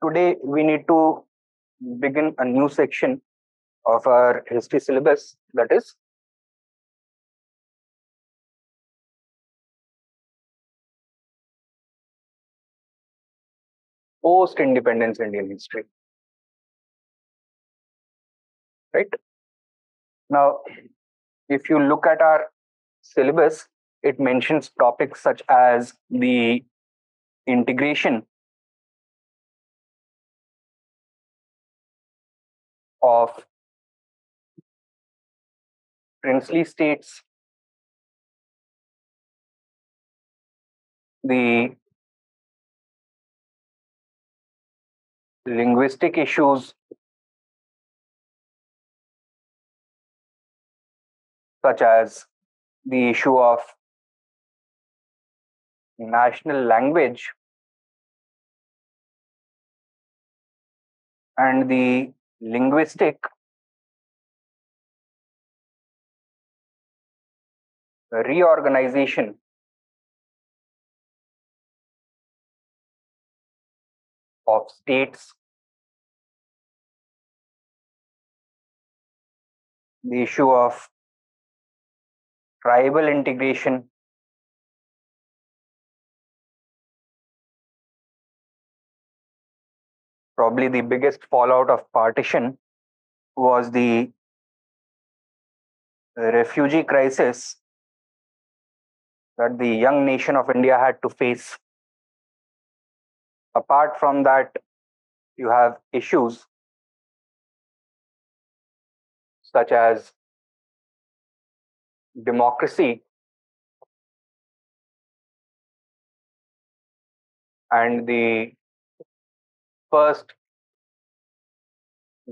Today we need to begin a new section of our history syllabus, that is post-independence Indian history. Right? Now, if you look at our syllabus, it mentions topics such as the integration of princely states, the linguistic issues such as the issue of national language and the linguistic reorganization of states, the issue of tribal integration, probably the biggest fallout of partition was the refugee crisis that the young nation of India had to face. Apart from that, you have issues such as democracy and the first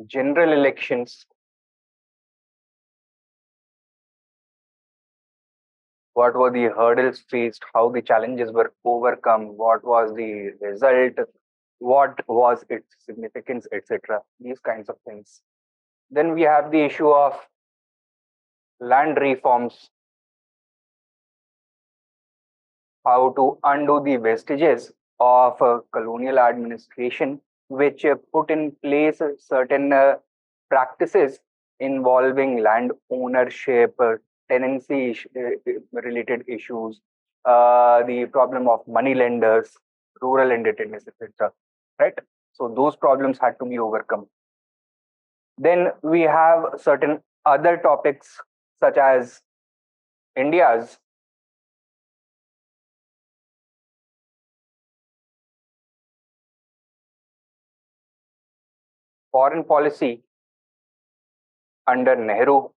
general elections. What were the hurdles faced? How the challenges were overcome? What was the result? What was its significance, etc. These kinds of things. Then we have the issue of land reforms, how to undo the vestiges of colonial administration, which put in place certain practices involving land ownership, tenancy related issues, the problem of money lenders, rural indebtedness, etc. Right? So those problems had to be overcome. Then we have certain other topics such as India's foreign policy under Nehru,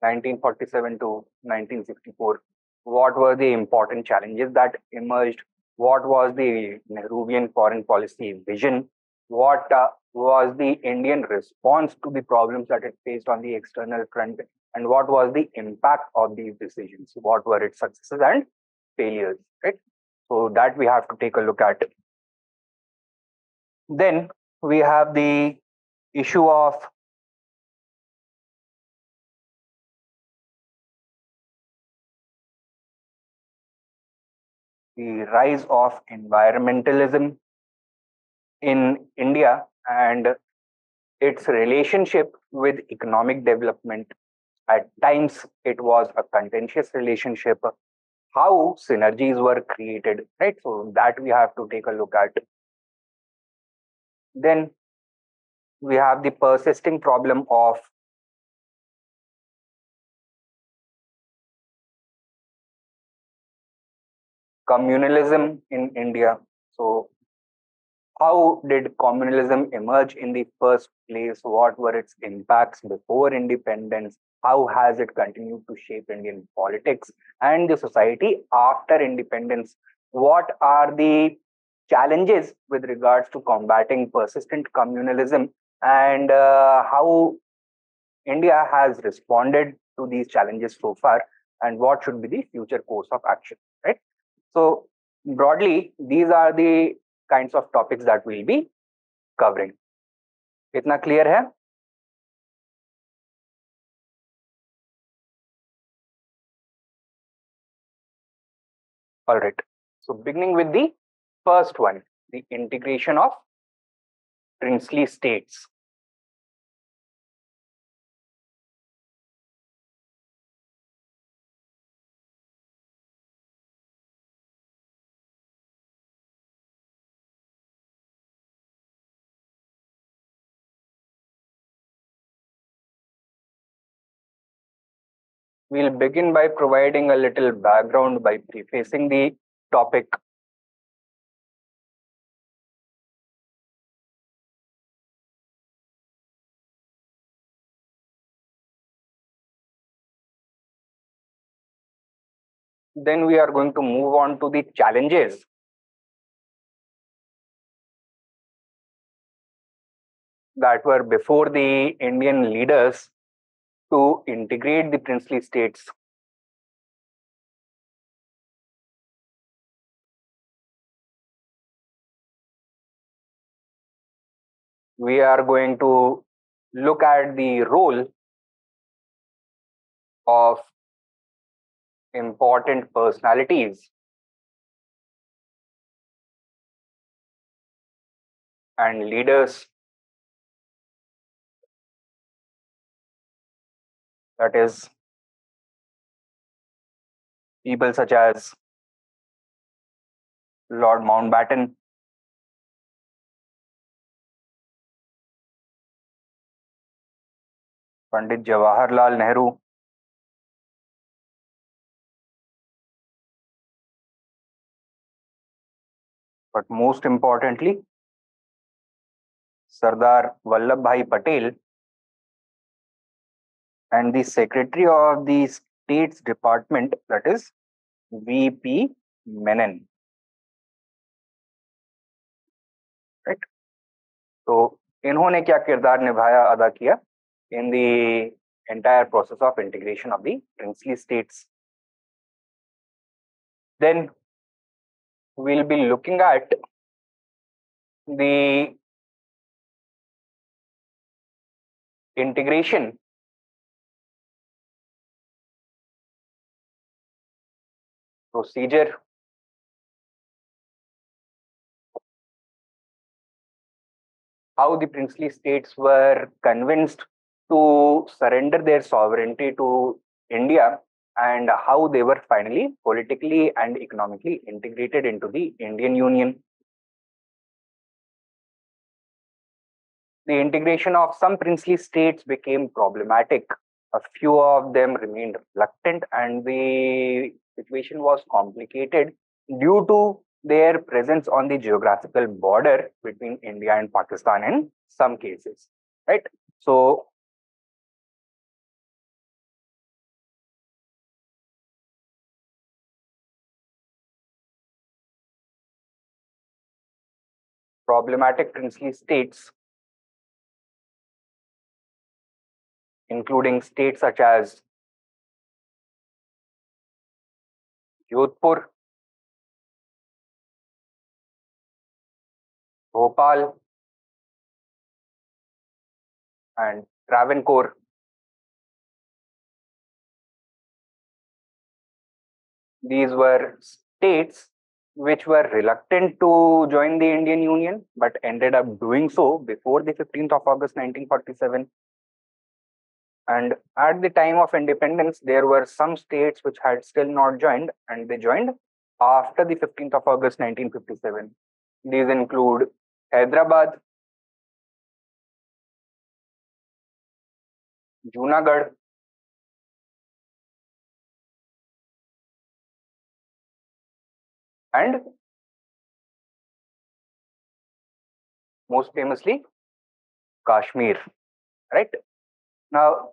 1947 to 1964. What were the important challenges that emerged? What was the Nehruvian foreign policy vision? What was the Indian response to the problems that it faced on the external front? And what was the impact of these decisions? What were its successes and failures? Right? So that we have to take a look at. Then we have the issue of the rise of environmentalism in India and its relationship with economic development. At times, it was a contentious relationship. How synergies were created, right? So that we have to take a look at. Then we have the persisting problem of communalism in India. So how did communalism emerge in the first place? What were its impacts before independence? How has it continued to shape Indian politics and the society after independence? What are the challenges with regards to combating persistent communalism and how India has responded to these challenges so far and what should be the future course of action, right? So broadly, these are the kinds of topics that we'll be covering. इतना clear है? All right. So beginning with the first one, the integration of princely states. We'll begin by providing a little background by prefacing the topic. Then we are going to move on to the challenges that were before the Indian leaders to integrate the princely states. We are going to look at the role of important personalities and leaders, that is, people such as Lord Mountbatten, Pandit Jawaharlal Nehru, but most importantly, Sardar Vallabhbhai Patel and the Secretary of the State's Department, that is VP Menon. Right? तो इन्होंने क्या किरदार निभाया, अदा किया in the entire process of integration of the princely states. Then we'll be looking at the integration procedure, how the princely states were convinced to surrender their sovereignty to India, and how they were finally politically and economically integrated into the Indian Union. The integration of some princely states became problematic. A few of them remained reluctant, and the situation was complicated due to their presence on the geographical border between India and Pakistan in some cases. Right? So, problematic princely states, including states such as Jodhpur, Bhopal, and Travancore. These were states which were reluctant to join the Indian Union but ended up doing so before the 15th of August 1947. And at the time of independence, there were some states which had still not joined, and they joined after the 15th of August 1957. These include Hyderabad, Junagadh, and most famously, Kashmir. Right? Now,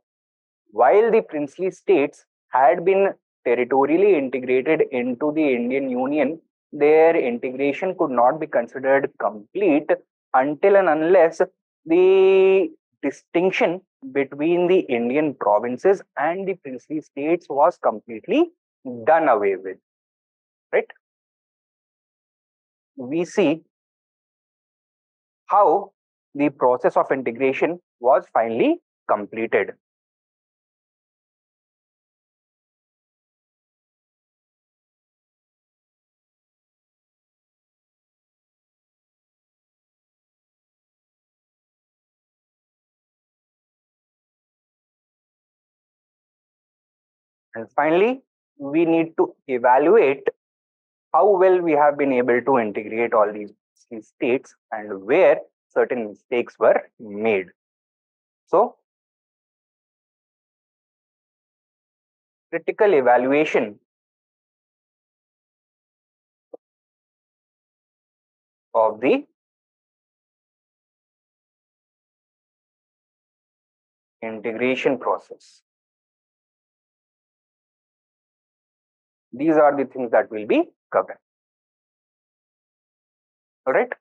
while the princely states had been territorially integrated into the Indian Union, their integration could not be considered complete until and unless the distinction between the Indian provinces and the princely states was completely done away with. Right? We see how the process of integration was finally completed. And finally, we need to evaluate how well we have been able to integrate all these states and where certain mistakes were made. So, critical evaluation of the integration process. These are the things that will be covered. All right.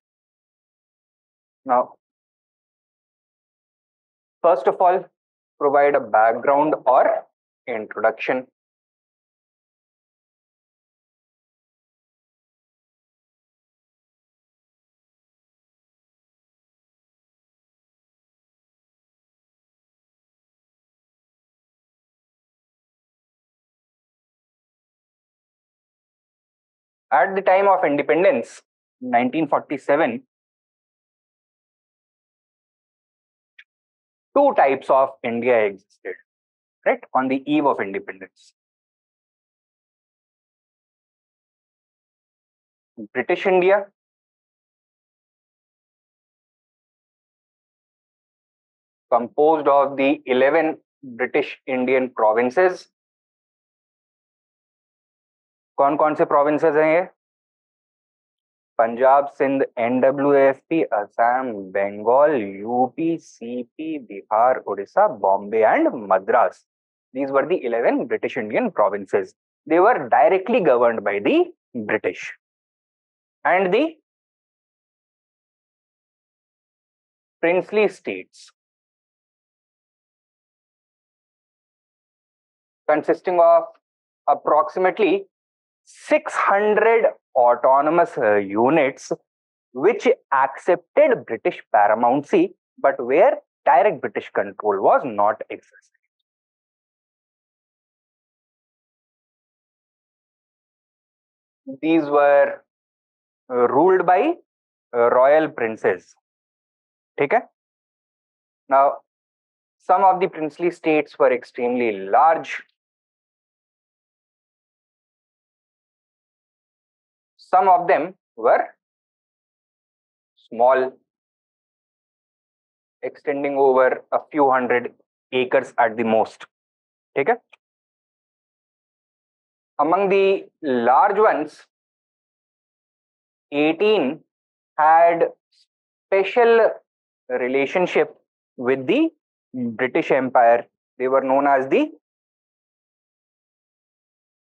Now, first of all, provide a background or introduction. At the time of independence, 1947, two types of India existed, right, on the eve of independence. British India, composed of the 11 British Indian provinces. कौन कौन से provinces हैं ये? Punjab, Sindh, NWFP, Assam, Bengal, UP, CP, Bihar, Odisha, Bombay, and Madras. These were the 11 British Indian provinces. They were directly governed by the British. And the princely states, consisting of approximately 600 autonomous units which accepted British paramountcy, but where direct British control was not exercised. These were ruled by royal princes. Okay? Now, some of the princely states were extremely large. Some of them were small, extending over a few hundred acres at the most. Okay? Among the large ones, 18 had special relationship with the British Empire. They were known as the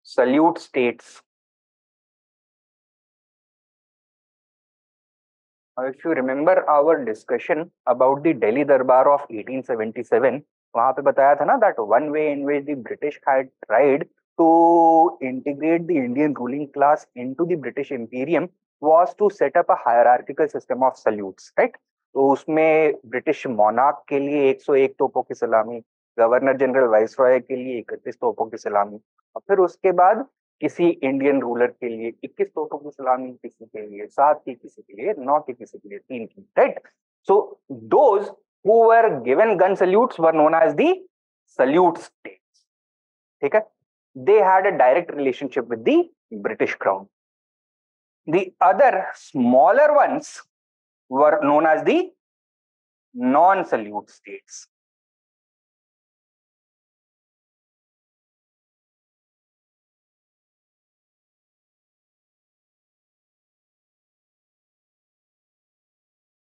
salute states. If you remember our discussion about the Delhi Darbar of 1877, वहां पे बताया था ना that one way in which the British had tried to integrate the Indian ruling class into the British Imperium was to set up a hierarchical system of salutes, right? तो उसमें British monarch के लिए 101 तोपों की सलामी, governor general viceroy के लिए 31 तोपों की सलामी, और फिर उसके बाद किसी इंडियन रूलर के लिए 21 तोपों की सलामी, किसी के लिए 7 की, किसी के लिए 9 की, किसी के लिए 3 की, right? So those who were given gun salutes were known as the salute states. ठीक है? They had a direct relationship with the British crown. The other smaller ones were known as the non-salute states.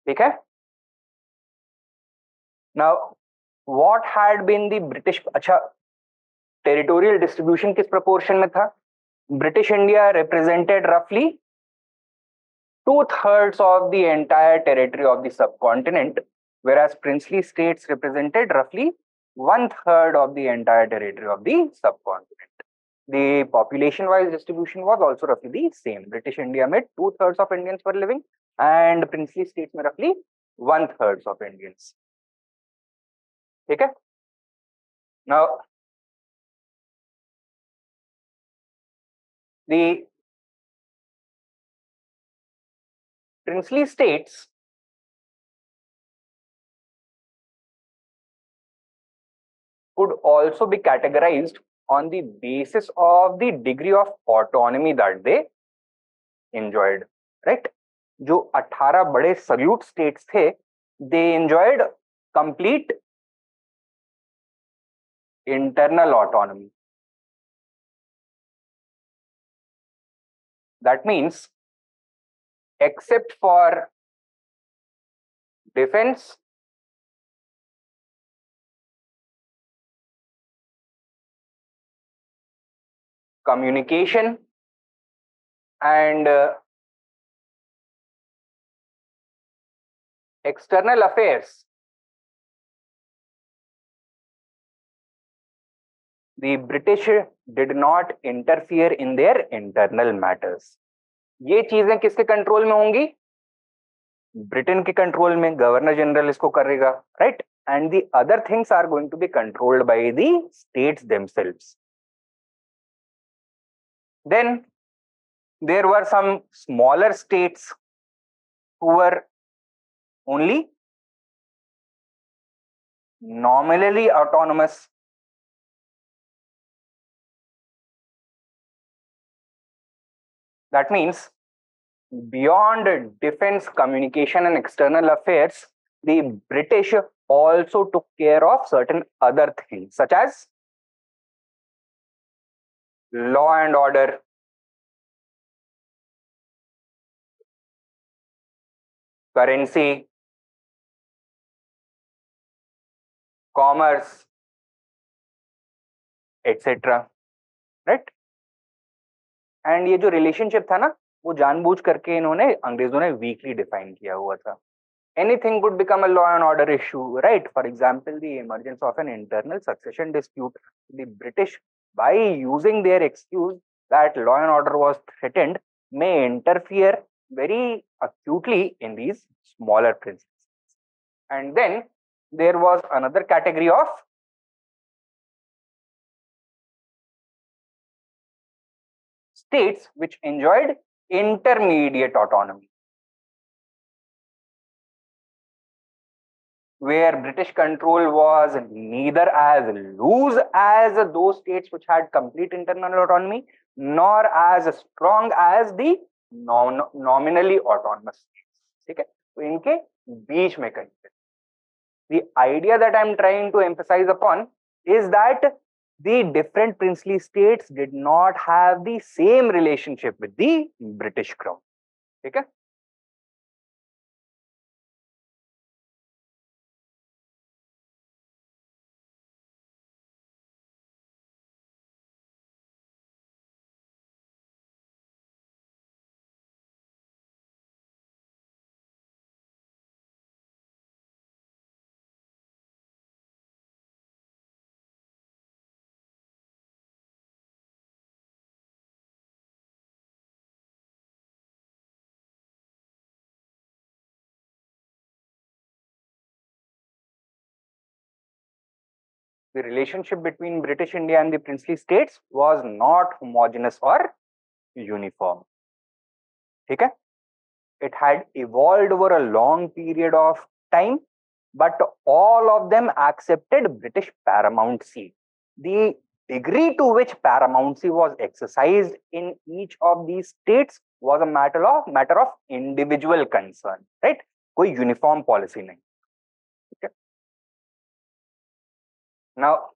ठीक है? Now, what had been the British? अच्छा, territorial distribution किस proportion में था? British India represented roughly 2/3 of the entire territory of the subcontinent, whereas princely states represented roughly 1/3 of the entire territory of the subcontinent. The population-wise distribution was also roughly the same. British India में 2/3 of Indians were living, and princely states में roughly 1/3 of Indians. ठीक है? Now, the princely states could also be categorized on the basis of the degree of autonomy that they enjoyed, right? जो 18 बड़े salute states थे, they enjoyed complete internal autonomy. That means, except for defense, communication, and external affairs, the British did not interfere in their internal matters. ये चीजें किसके control में होंगी? Britain के control में, गवर्नर जनरल इसको करेगा, right? And the other things are going to be controlled by the states themselves. Then there were some smaller states who were only nominally autonomous. That means, beyond defense, communication, and external affairs, the British also took care of certain other things, such as law and order, currency, commerce, etc. Right? And ये जो relationship था ना, वो जानबूझ करके इन्होंने, अंग्रेजों ने, वीकली डिफाइन किया हुआ था. Anything could become a law and order issue, right? For example, the emergence of an internal succession dispute. The British, by using their excuse that law and order was threatened, may interfere very acutely in these smaller principles. And then there was another category of states which enjoyed intermediate autonomy, where British control was neither as loose as those states which had complete internal autonomy, nor as strong as the nominally autonomous states. ठीक है? तो इनके बीच में कहीं पे. The idea that I am trying to emphasize upon is that the different princely states did not have the same relationship with the British crown. ठीक है? The relationship between British India and the princely states was not homogeneous or uniform. ठीक है? It had evolved over a long period of time, but all of them accepted British paramountcy. The degree to which paramountcy was exercised in each of these states was a matter of individual concern, right? कोई uniform policy नहीं. Okay. Now,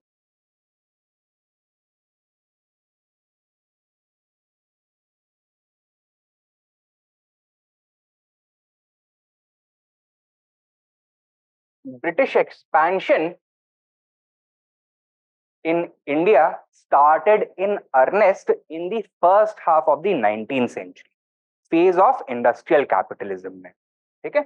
British expansion in India started in earnest in the first half of the 19th century, phase of industrial capitalism में. ठीक है?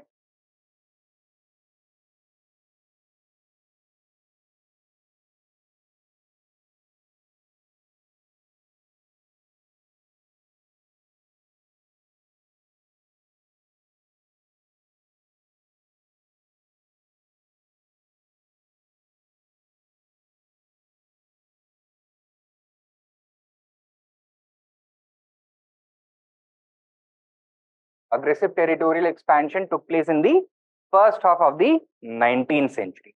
Aggressive territorial expansion took place in the first half of the 19th century.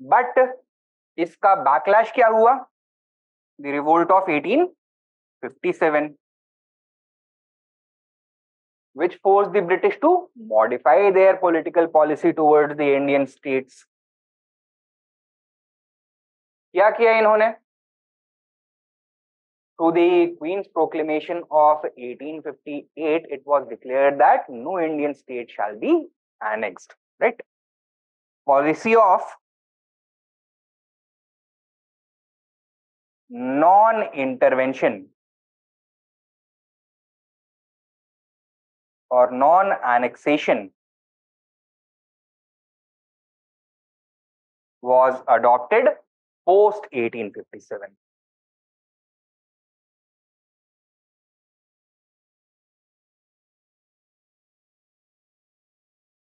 But इसका backlash क्या हुआ? The revolt of 1857, which forced the British to modify their political policy towards the Indian states. क्या किया इन्होंने? Through the Queen's Proclamation of 1858, it was declared that no Indian state shall be annexed. Right? Policy of non-intervention or non-annexation was adopted post 1857.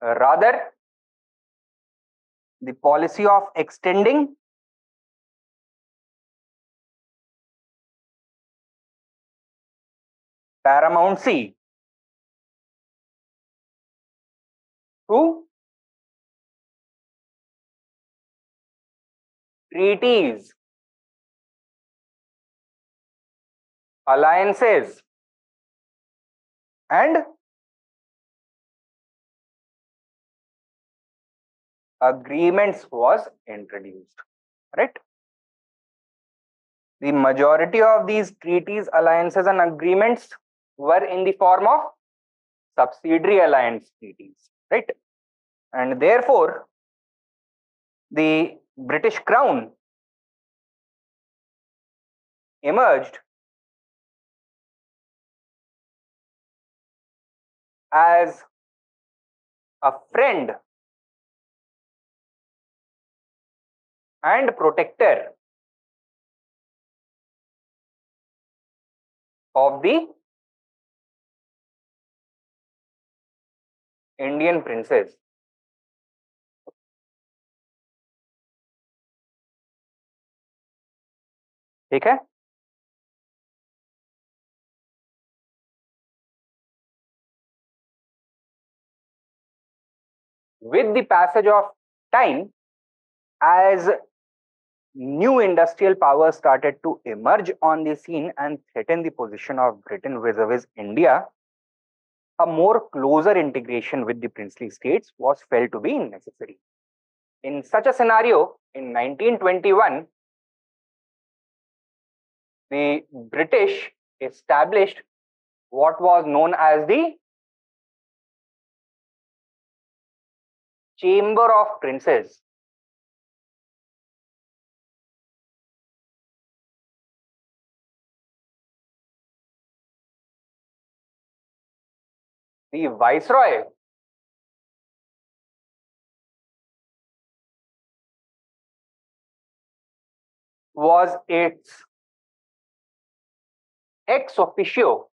Rather, the policy of extending paramountcy to treaties, alliances, and agreements was introduced. Right? The majority of these treaties, alliances, and agreements were in the form of subsidiary alliance treaties. Right? And therefore, the British Crown emerged as a friend and protector of the Indian princes. ठीक है? With the passage of time, as new industrial powers started to emerge on the scene and threaten the position of Britain vis-a-vis India, a more closer integration with the princely states was felt to be necessary. In such a scenario, in 1921, the British established what was known as the Chamber of Princes. The Viceroy was its ex officio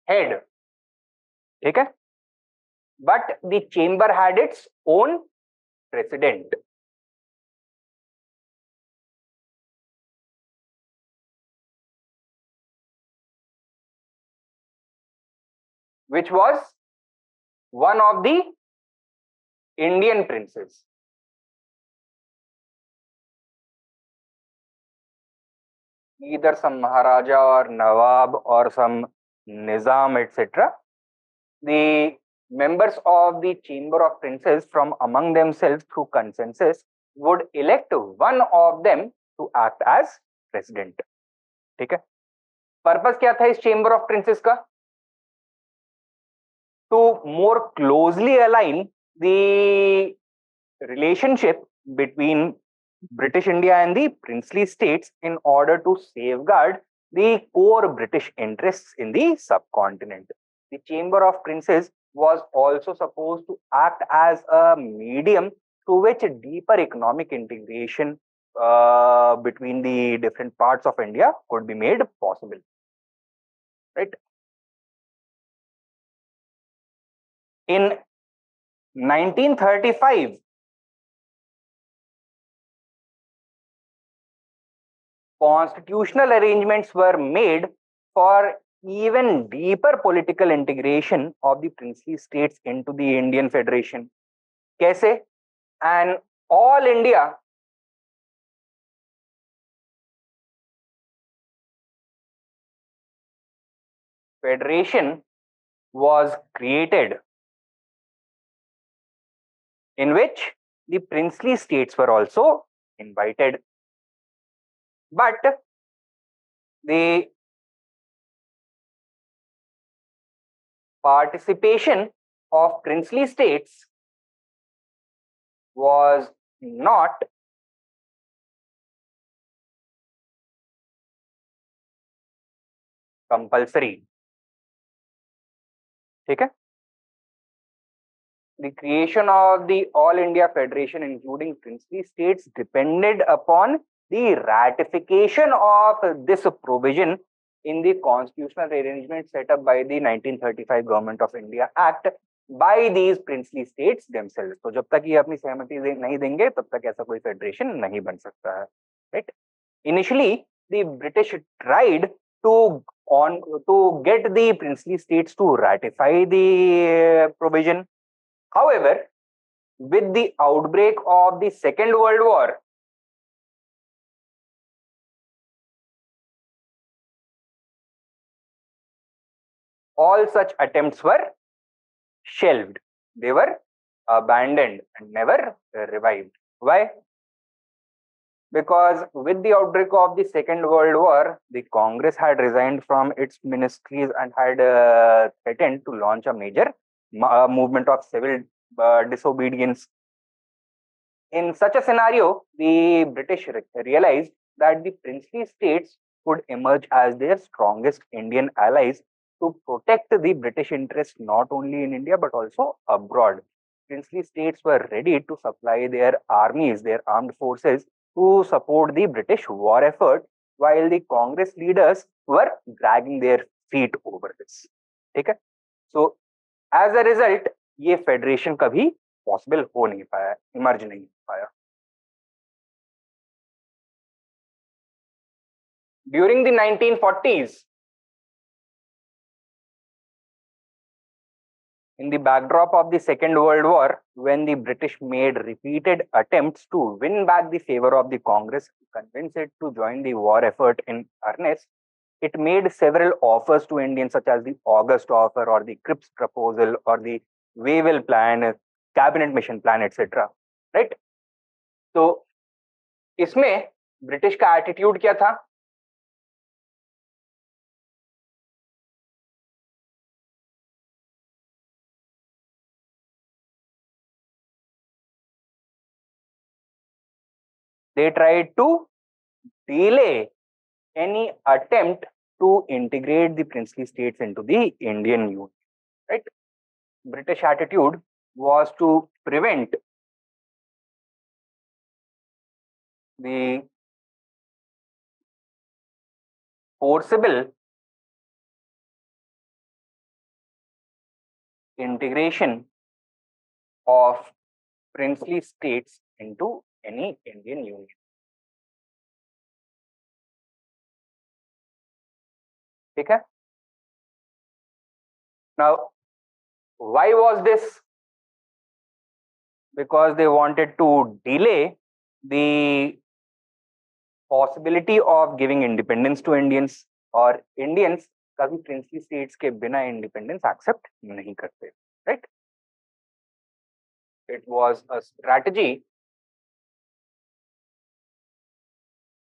head. Okay? But the chamber had its own president. Which was one of the Indian princes. Either some Maharaja or Nawab or some Nizam, etc. The members of the Chamber of Princes from among themselves through consensus would elect one of them to act as president. ठीक है? Purpose क्या था इस chamber of princess का? To more closely align the relationship between British India and the princely states in order to safeguard the core British interests in the subcontinent. The Chamber of Princes was also supposed to act as a medium through which deeper economic integration between the different parts of India could be made possible. Right? In 1935, constitutional arrangements were made for even deeper political integration of the princely states into the Indian Federation. कैसे? An all India federation was created in which the princely states were also invited. But the participation of princely states was not compulsory. ठीक है? The creation of the All India Federation, including princely states, depended upon the ratification of this provision in the constitutional arrangement set up by the 1935 Government of India Act by these princely states themselves. तो जब तक ये अपनी सहमति नहीं देंगे तब तक ऐसा कोई फेडरेशन नहीं बन सकता है. Right? Initially, the British tried to get the princely states to ratify the provision. However, with the outbreak of the Second World War, all such attempts were shelved. They were abandoned and never revived. Why? Because with the outbreak of the Second World War, the Congress had resigned from its ministries and had threatened to launch a major movement of civil disobedience. In such a scenario, the British realized that the princely states could emerge as their strongest Indian allies to protect the British interests not only in India but also abroad. Princely states were ready to supply their armies, their armed forces, to support the British war effort, while the Congress leaders were dragging their feet over this. ठीक है? So, as a result, ये federation कभी possible हो नहीं पाया, emerge नहीं हो पाया. During the 1940s, in the backdrop of the Second World War, when the British made repeated attempts to win back the favor of the Congress, convince it to join the war effort in earnest, it made several offers to Indians, such as the August offer or the Cripps proposal or the Wavell plan, cabinet mission plan, etc. Right? तो इसमें British का attitude क्या था? They tried to delay any attempt to integrate the princely states into the Indian Union. Right? British attitude was to prevent the forcible integration of princely states into any Indian Union. ठीक है? Now, why was this? Because they wanted to delay the possibility of giving independence to Indians, और Indians कभी princely states के बिना independence accept नहीं करते. Right? It was a strategy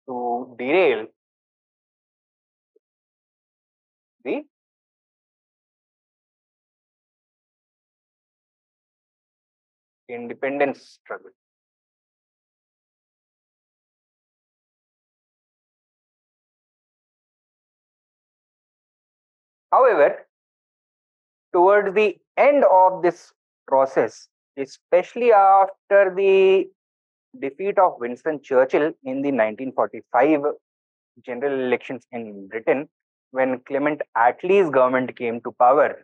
to derail the independence struggle. However, towards the end of this process, especially after the defeat of Winston Churchill in the 1945 general elections in Britain, when Clement Attlee's government came to power,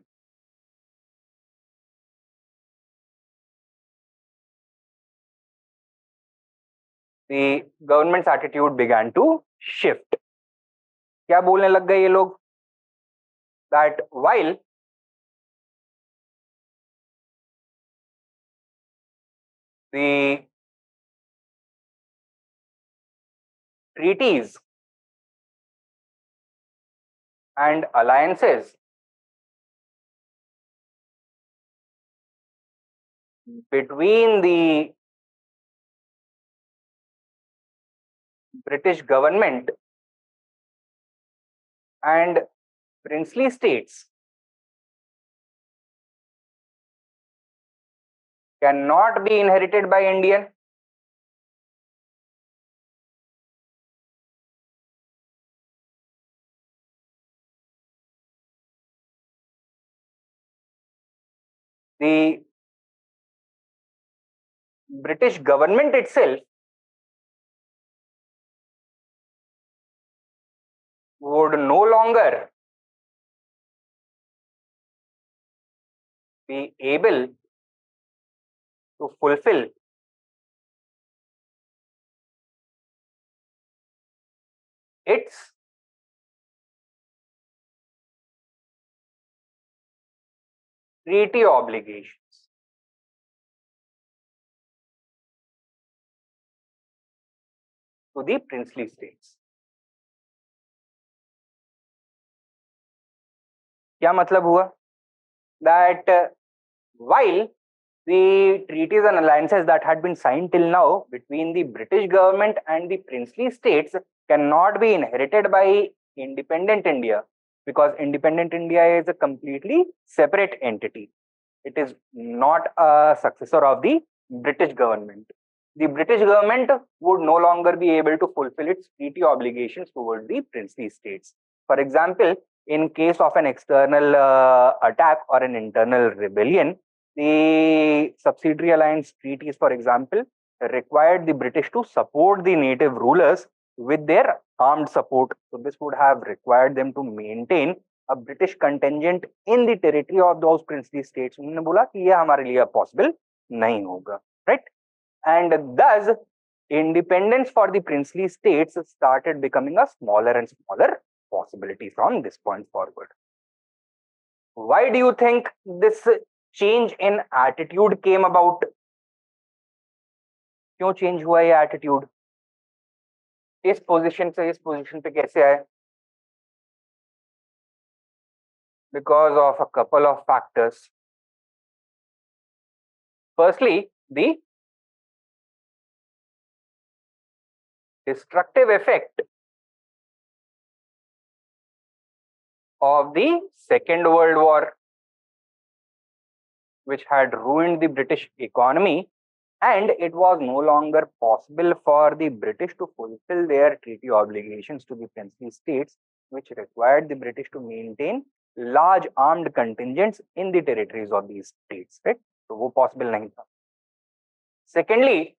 the government's attitude began to shift. क्या बोलने लग गए ये लोग? That while the treaties and alliances between the British government and princely states cannot be inherited by Indian. The British government itself would no longer be able to fulfill its treaty obligations to the princely states. क्या मतलब हुआ? That while the treaties and alliances that had been signed till now between the British government and the princely states cannot be inherited by independent India, because independent India is a completely separate entity. It is not a successor of the British government. The British government would no longer be able to fulfill its treaty obligations towards the princely states. For example, in case of an external attack or an internal rebellion, the subsidiary alliance treaties, for example, required the British to support the native rulers with their armed support. So this would have required them to maintain a British contingent in the territory of those princely states. उन्होंने बोला कि ये हमारे लिए possible नहीं होगा, right? And thus, independence for the princely states started becoming a smaller and smaller possibility from this point forward. Why do you think this change in attitude came about? क्यों change हुआ ये attitude? इस position से इस position पे कैसे आए? Because of a couple of factors. Firstly, the destructive effect of the Second World War, which had ruined the British economy, and it was no longer possible for the British to fulfill their treaty obligations to the princely states, which required the British to maintain large armed contingents in the territories of these states, right? So वो possible नहीं था. Secondly,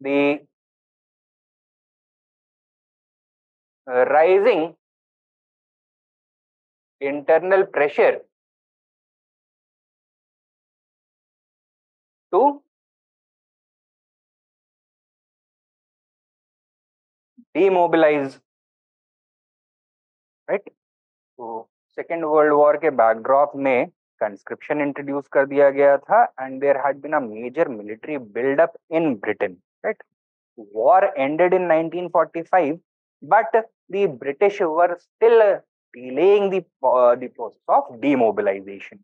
the rising internal pressure to demobilize, right? तो second world war के backdrop में conscription introduce कर दिया गया था and there had been a major military buildup in Britain, right? War ended in 1945, but the British were still delaying the process of demobilization.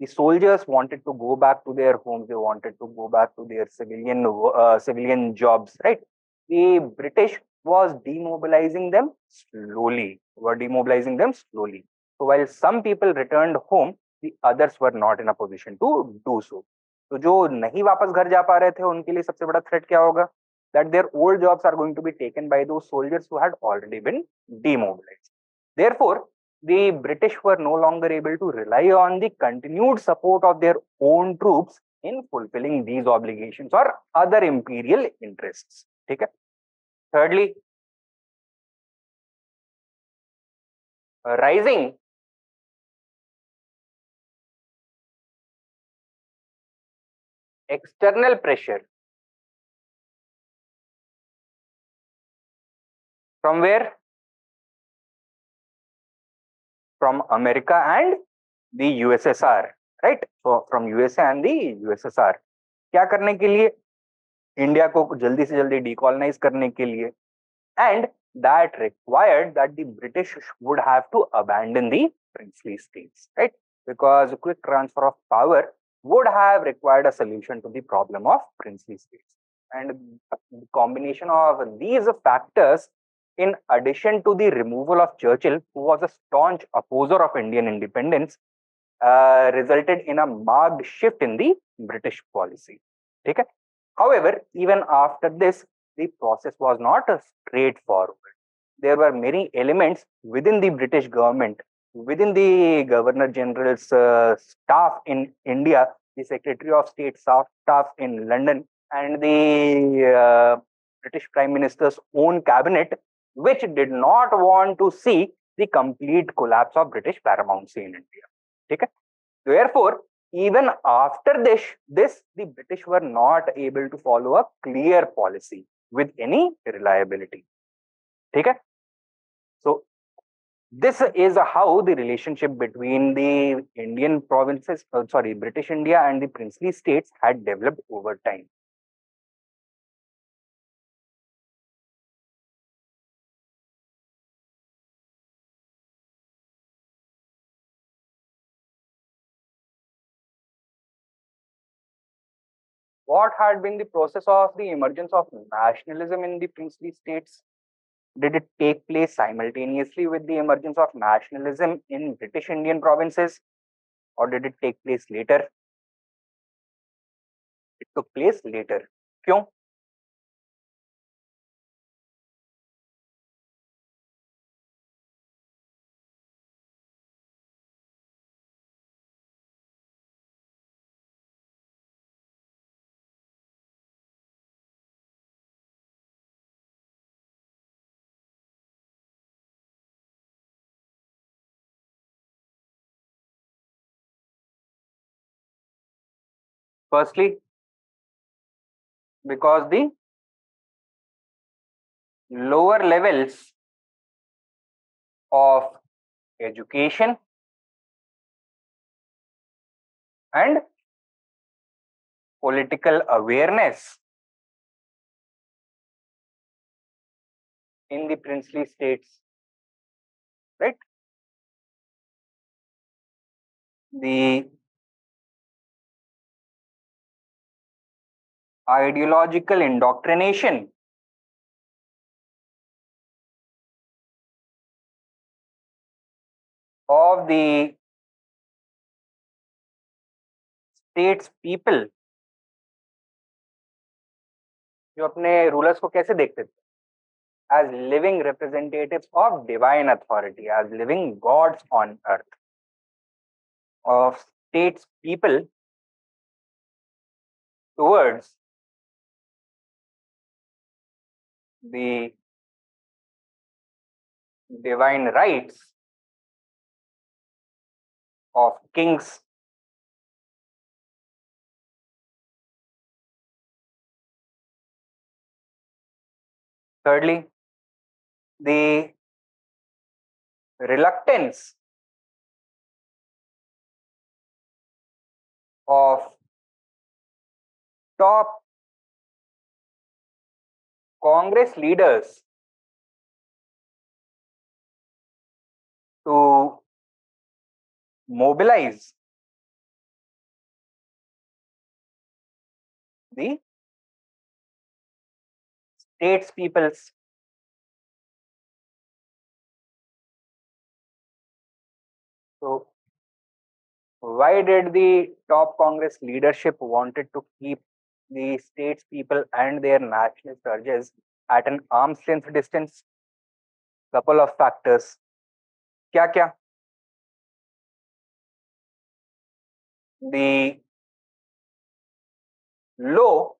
The soldiers wanted to go back to their homes. They wanted to go back to their civilian jobs, right? The British was demobilizing them slowly. So while some people returned home, the others were not in a position to do so. तो जो नहीं वापस घर जा पा रहे थे उनके लिए सबसे बड़ा थ्रेट क्या होगा? That their old jobs are going to be taken by those soldiers who had already been demobilized. Therefore, the British were no longer able to rely on the continued support of their own troops in fulfilling these obligations or other imperial interests. Okay? Thirdly, rising external pressure. From where? From America and the USSR, right? So from USA and the USSR. क्या करने के लिए? India को जल्दी से जल्दी decolonize करने के लिए. And that required that the British would have to abandon the princely states, right? Because quick transfer of power would have required a solution to the problem of princely states. And the combination of these factors, in addition to the removal of Churchill, who was a staunch opposer of Indian independence, resulted in a marked shift in the British policy. Okay? However, even after this, the process was not straightforward. There were many elements within the British government, within the Governor General's staff in India, the Secretary of State staff in London, and the British Prime Minister's own cabinet, which did not want to see the complete collapse of British paramountcy in India. Okay? Therefore, even after this, the British were not able to follow a clear policy with any reliability. Okay? So, this is how the relationship between the Indian provinces, British India and the princely states had developed over time. What had been the process of the emergence of nationalism in the princely states? Did it take place simultaneously with the emergence of nationalism in British Indian provinces, or did it take place later? It took place later. Kyun? Firstly, because the lower levels of education and political awareness in the princely states, right? The ideological indoctrination of the states people, जो अपने rulers को कैसे देखते थे, as living representatives of divine authority, as living gods on earth, of states people towards the divine rights of kings. Thirdly, the reluctance of top Congress leaders to mobilize the states peoples. So, why did the top Congress leadership wanted to keep the states people and their nationalist urges at an arm's length distance? Couple of factors. क्या क्या? The low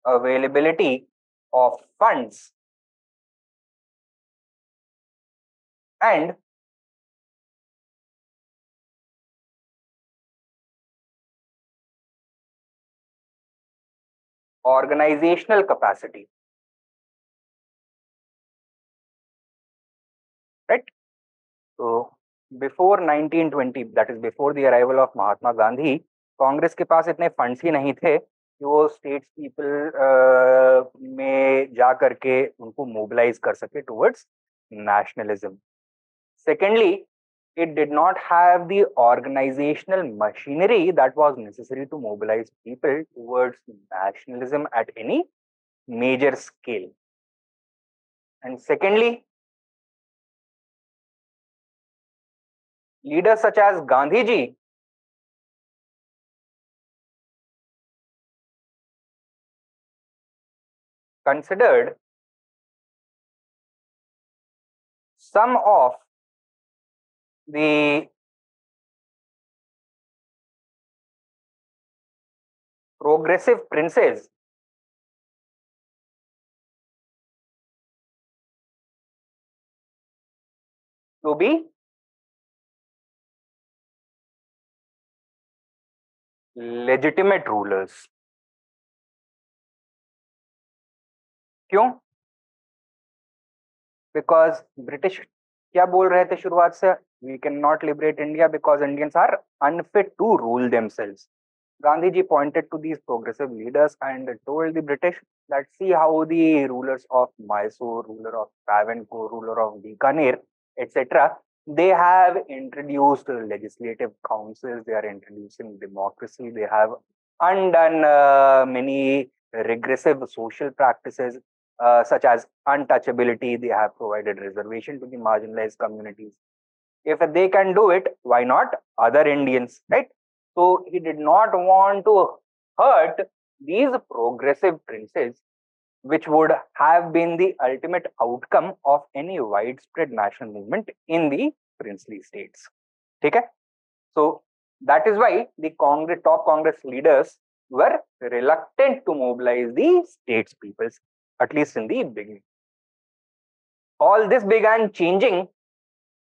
availability of funds and organizational capacity, right? So before 1920, that is before the arrival of Mahatma Gandhi, Congress के पास इतने funds ही नहीं थे कि वो states people में जा करके उनको मोबिलाइज कर सके towards nationalism. Secondly, it did not have the organizational machinery that was necessary to mobilize people towards nationalism at any major scale. And secondly, leaders such as Gandhiji considered some of the progressive princes to be legitimate rulers. क्यों? Because British क्या बोल रहे थे शुरुआत से? We cannot liberate India because Indians are unfit to rule themselves. Gandhiji pointed to these progressive leaders and told the British that see how the rulers of Mysore, ruler of Travancore, ruler of Bikaner, etc., they have introduced legislative councils, they are introducing democracy, they have undone many regressive social practices such as untouchability, they have provided reservation to the marginalized communities. If they can do it, why not other Indians, right? So he did not want to hurt these progressive princes, which would have been the ultimate outcome of any widespread national movement in the princely states. Okay? So that is why the top Congress leaders were reluctant to mobilize the states peoples, at least in the beginning. All this began changing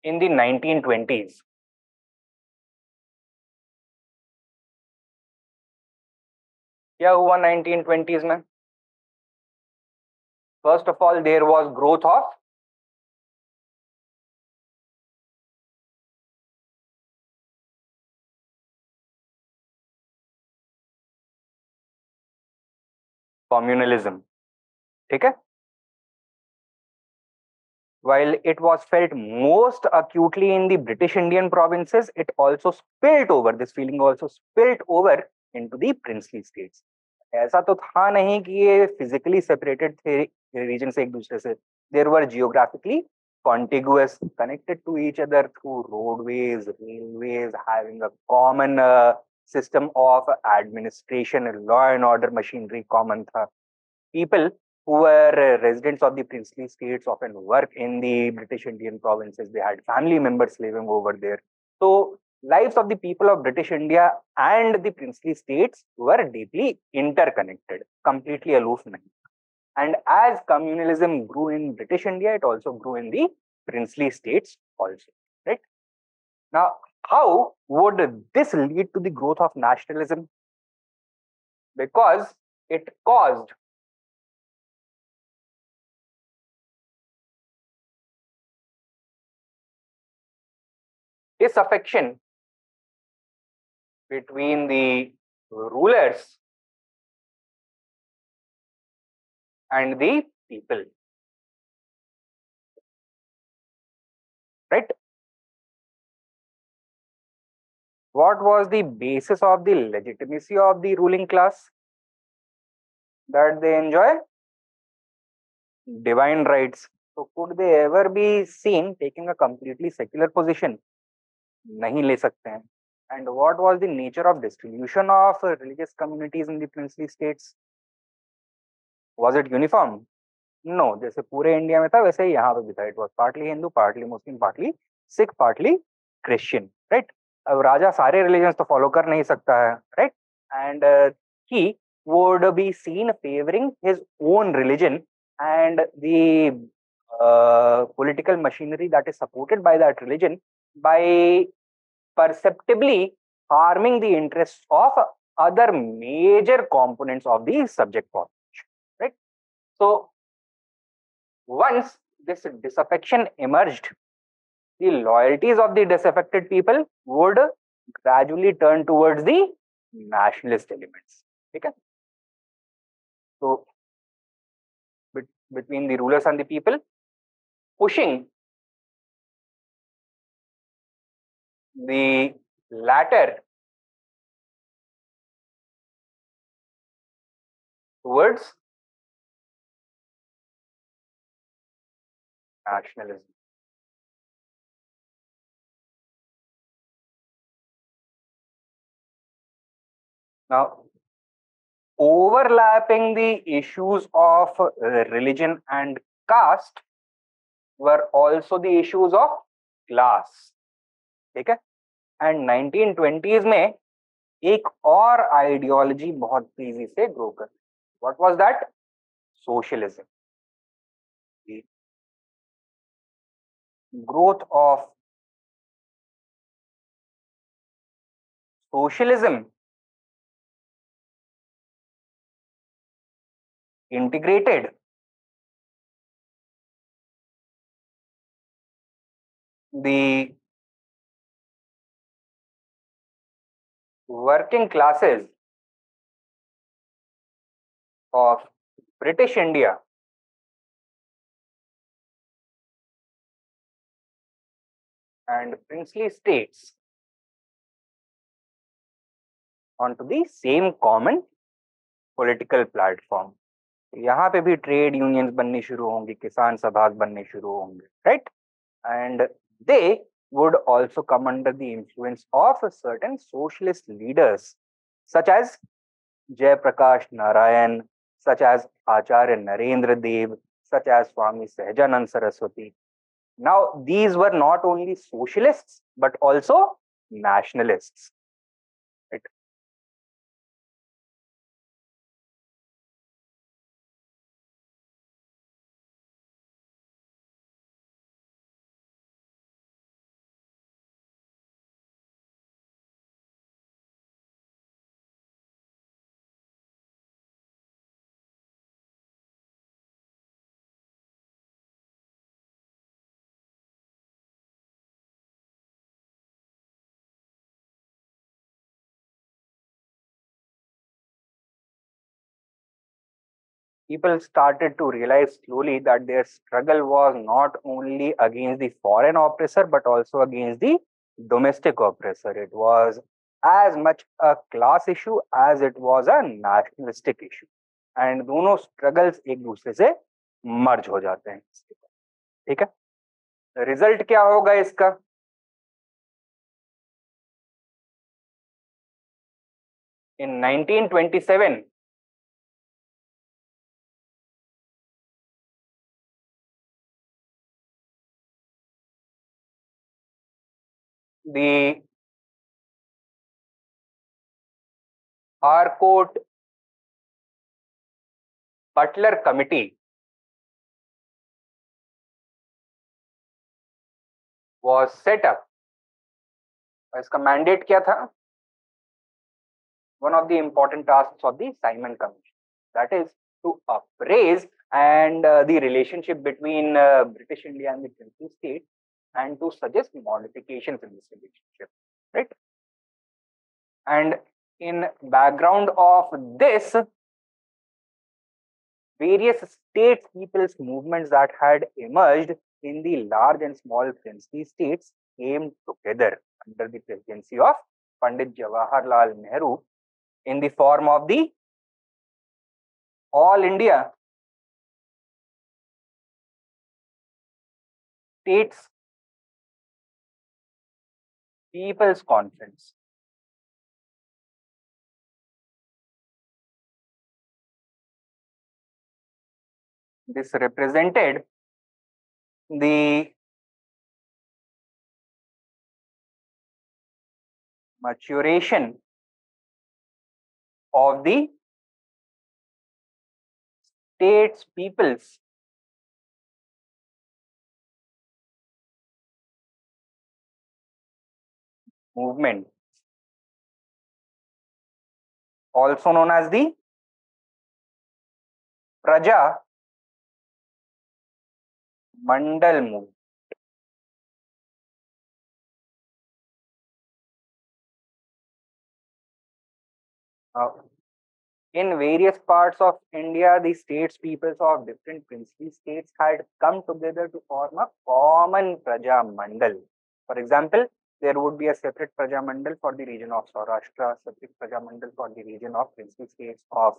in the 1920s. क्या हुआ 1920s में? First of all, there was growth of communalism. ठीक है? While it was felt most acutely in the British Indian provinces, it also spilled over, this feeling also spilled over into the princely states. ऐसा तो था नहीं कि ये physically separated थे region से एक दूसरे से. There were geographically contiguous, connected to each other through roadways, railways, having a common system of administration, law and order machinery common था. People who were residents of the princely states often work in the British Indian provinces. They had family members living over there. So lives of the people of British India and the princely states were deeply interconnected, completely aloof. And as communalism grew in British India, it also grew in the princely states also, right? Now, how would this lead to the growth of nationalism? Because it caused disaffection between the rulers and the people, right? What was the basis of the legitimacy of the ruling class? That they enjoy divine rights. So could they ever be seen taking a completely secular position? नहीं ले सकते हैं. And what was the nature of distribution of religious communities in the princely states? Was it uniform? No. जैसे पूरे India में था वैसे ही यहाँ पे भी था. It was partly Hindu, partly Muslim, partly Sikh, partly Christian, right? अब राजा सारे religions तो follow कर नहीं सकता है, right? And he would be seen favoring his own religion and the political machinery that is supported by that religion by perceptibly harming the interests of other major components of the subject population, right? So once this disaffection emerged, the loyalties of the disaffected people would gradually turn towards the nationalist elements. Okay? So between the rulers and the people, pushing The latter towards nationalism. Now, overlapping the issues of religion and caste were also the issues of class. ठीक है? And 1920s में एक और ideology बहुत तेजी से grow कर, what was that? Socialism. Growth of socialism integrated the working classes of British India and princely states onto the same common political platform. यहाँ पे भी ट्रेड यूनियंस बननी शुरू होंगी, किसान सभा बनने शुरू होंगे, right? And they would also come under the influence of certain socialist leaders such as Jayaprakash Narayan, such as Acharya Narendra Dev, such as Swami Sahajanand Saraswati. Now, these were not only socialists but also nationalists. Right? People started to realize slowly that their struggle was not only against the foreign oppressor but also against the domestic oppressor. It was as much a class issue as it was a nationalistic issue. And दोनों struggles एक दूसरे से मर्ज हो जाते हैं. ठीक है, result क्या होगा इसका? इन 1927 the Harcourt Butler Committee was set up. इसका मैंडेट क्या था? One of the important tasks of the Simon Commission, that is to appraise and the relationship between British India and the princely state and to suggest modifications in this relationship, right? And in background of this, various state people's movements that had emerged in the large and small princely states came together under the presidency of Pandit Jawaharlal Nehru in the form of the All India States People's Conference. This represented the maturation of the states peoples movement, also known as the Praja Mandal movement. In various parts of India, the states peoples of different princely states had come together to form a common Praja Mandal. For example, there would be a separate Prajamandal for the region of Saurashtra, separate Prajamandal for the region of princely states of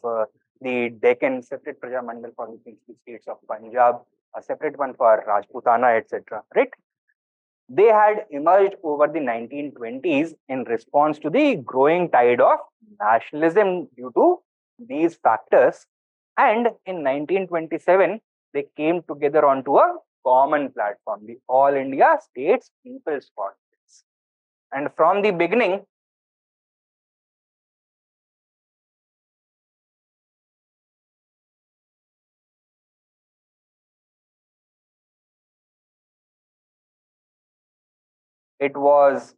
the Deccan, separate Prajamandal for the princely states of Punjab, a separate one for Rajputana, etc. Right? They had emerged over the 1920s in response to the growing tide of nationalism due to these factors. And in 1927, they came together onto a common platform, the All India States People's Congress. And from the beginning, it was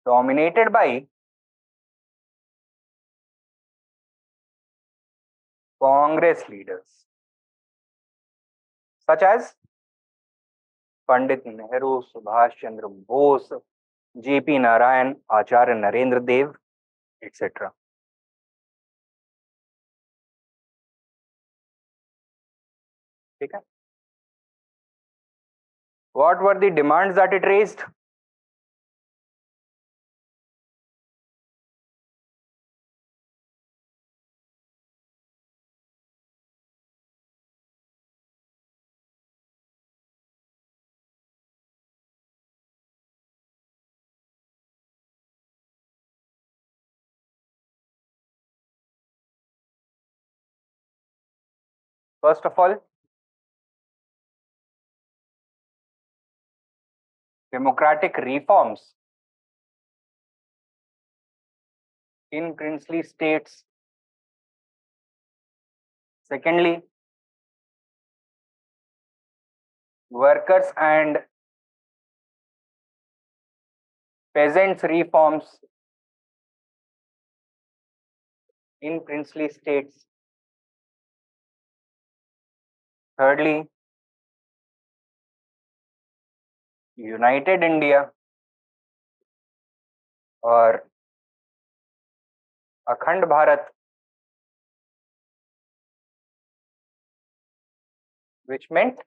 dominated by Congress leaders such as Pandit Nehru, Subhash Chandra Bose, J.P. Narayan, Acharya Narendra Dev, etc. Okay. What were the demands that it raised? First of all, democratic reforms in princely states. Secondly, workers and peasants reforms in princely states. Thirdly, United India or Akhand Bharat, which meant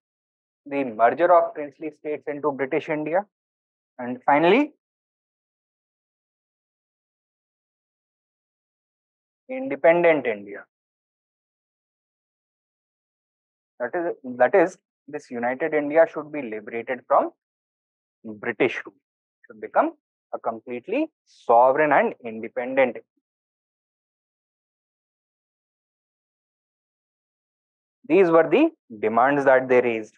the merger of princely states into British India. And finally, independent India. That is, this United India should be liberated from British rule, should become a completely sovereign and independent. These were the demands that they raised.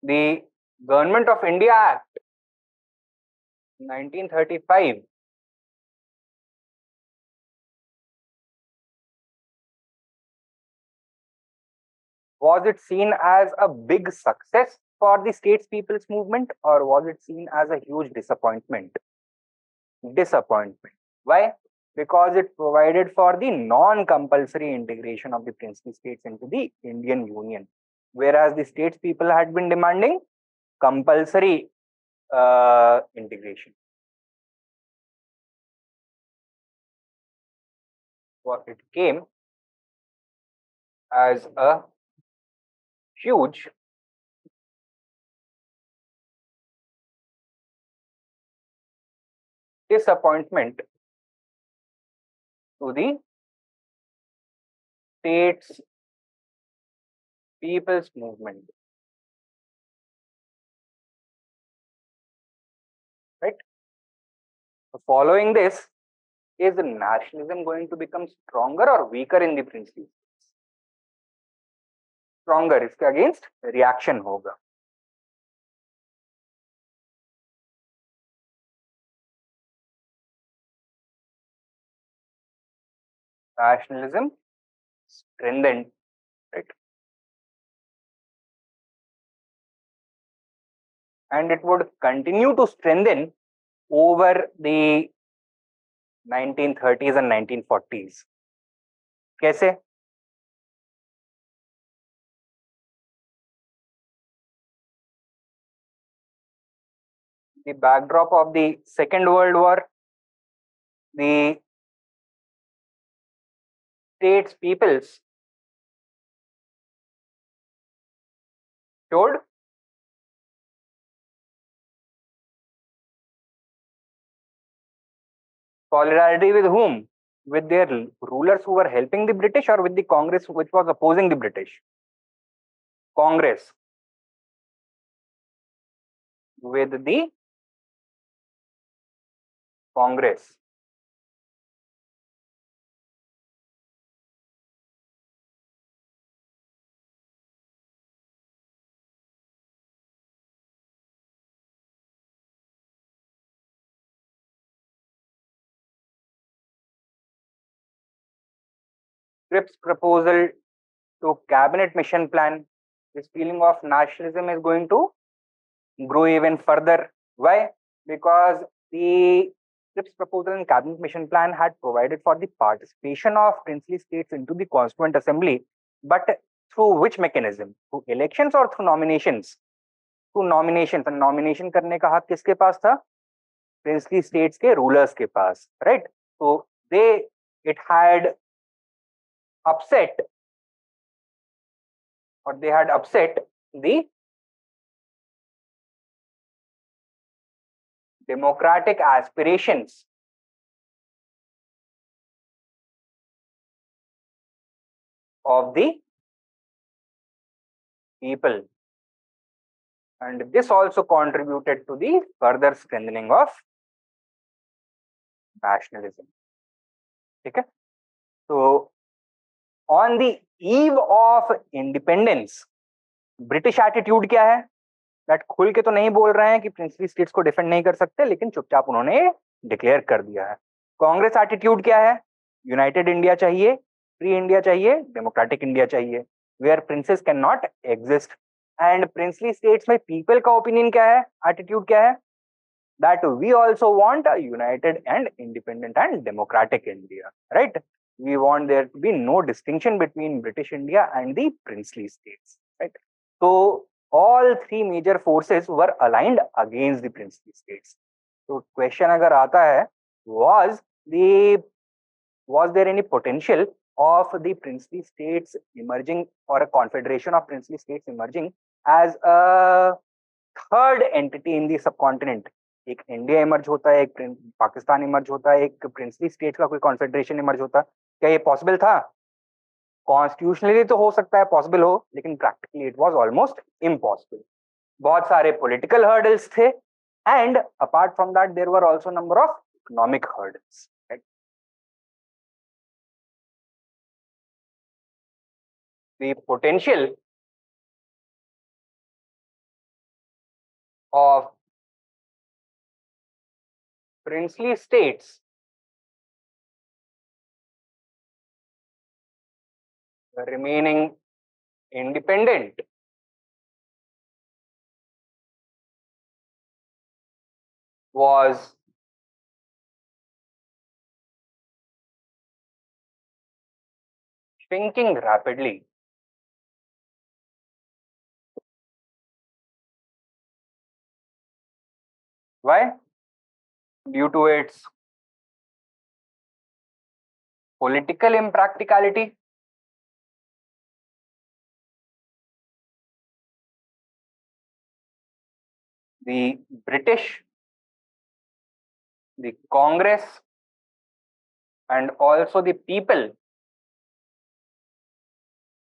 The Government of India Act 1935 was it seen as a big success for the states people's movement, or was it seen as a huge disappointment? Disappointment. Why? Because it provided for the non-compulsory integration of the princely states into the Indian Union, whereas the states people had been demanding compulsory integration. So it came as a huge disappointment to the states people's movement. Right? So following this, is nationalism going to become stronger or weaker in the princely states? Stronger. इसके against reaction होगा. Nationalism strengthened, right? And it would continue to strengthen over the 1930s and 1940s. कैसे? The backdrop of the Second World War, the states peoples showed solidarity with whom? With their rulers who were helping the British, or with the Congress which was opposing the British? Congress. With the Congress. Cripps' proposal to cabinet mission plan, this feeling of nationalism is going to grow even further. Why? Because the Cripps proposal and cabinet mission plan had provided for the participation of princely states into the Constituent Assembly, but through which mechanism? Through elections or through nominations? Through nominations. And nomination करने का हक किसके पास था? Princely states के rulers के पास, right? So it had upset, or they had upset the democratic aspirations of the people, and this also contributed to the further strengthening of nationalism. Okay, so on the eve of independence, British attitude क्या है? That खुल के तो नहीं बोल रहे हैं कि प्रिंसली स्टेट्स को डिफेंड नहीं कर सकते, लेकिन चुपचाप उन्होंने डिक्लेयर कर दिया है. कांग्रेस एटीट्यूड क्या है? यूनाइटेड इंडिया चाहिए, फ्री इंडिया चाहिए, डेमोक्रेटिक इंडिया चाहिए, where princes can not exist. And princely states में पीपल का ओपिनियन क्या है, एटीट्यूड क्या है? That we also want a united and independent and democratic India, right? We want there to be no distinction between British India and the princely states, right? So all three major forces were aligned against the princely states. So question अगर आता है, was there any potential of the princely states emerging, or a confederation of princely states emerging as a third entity in the subcontinent? एक India emerge होता है, एक Pakistan emerge होता है, एक प्रिंसली स्टेट का कोई कॉन्फेडरेशन इमर्ज होता है. क्या ये पॉसिबल था? कॉन्स्टिट्यूशनली तो हो सकता है पॉसिबल हो, लेकिन practically it was almost impossible. बहुत सारे पॉलिटिकल हर्डल्स थे, and apart from that there were also number of economic hurdles. The potential of princely states remaining independent was shrinking rapidly. Why? Due to its political impracticality, the British, the Congress, and also the people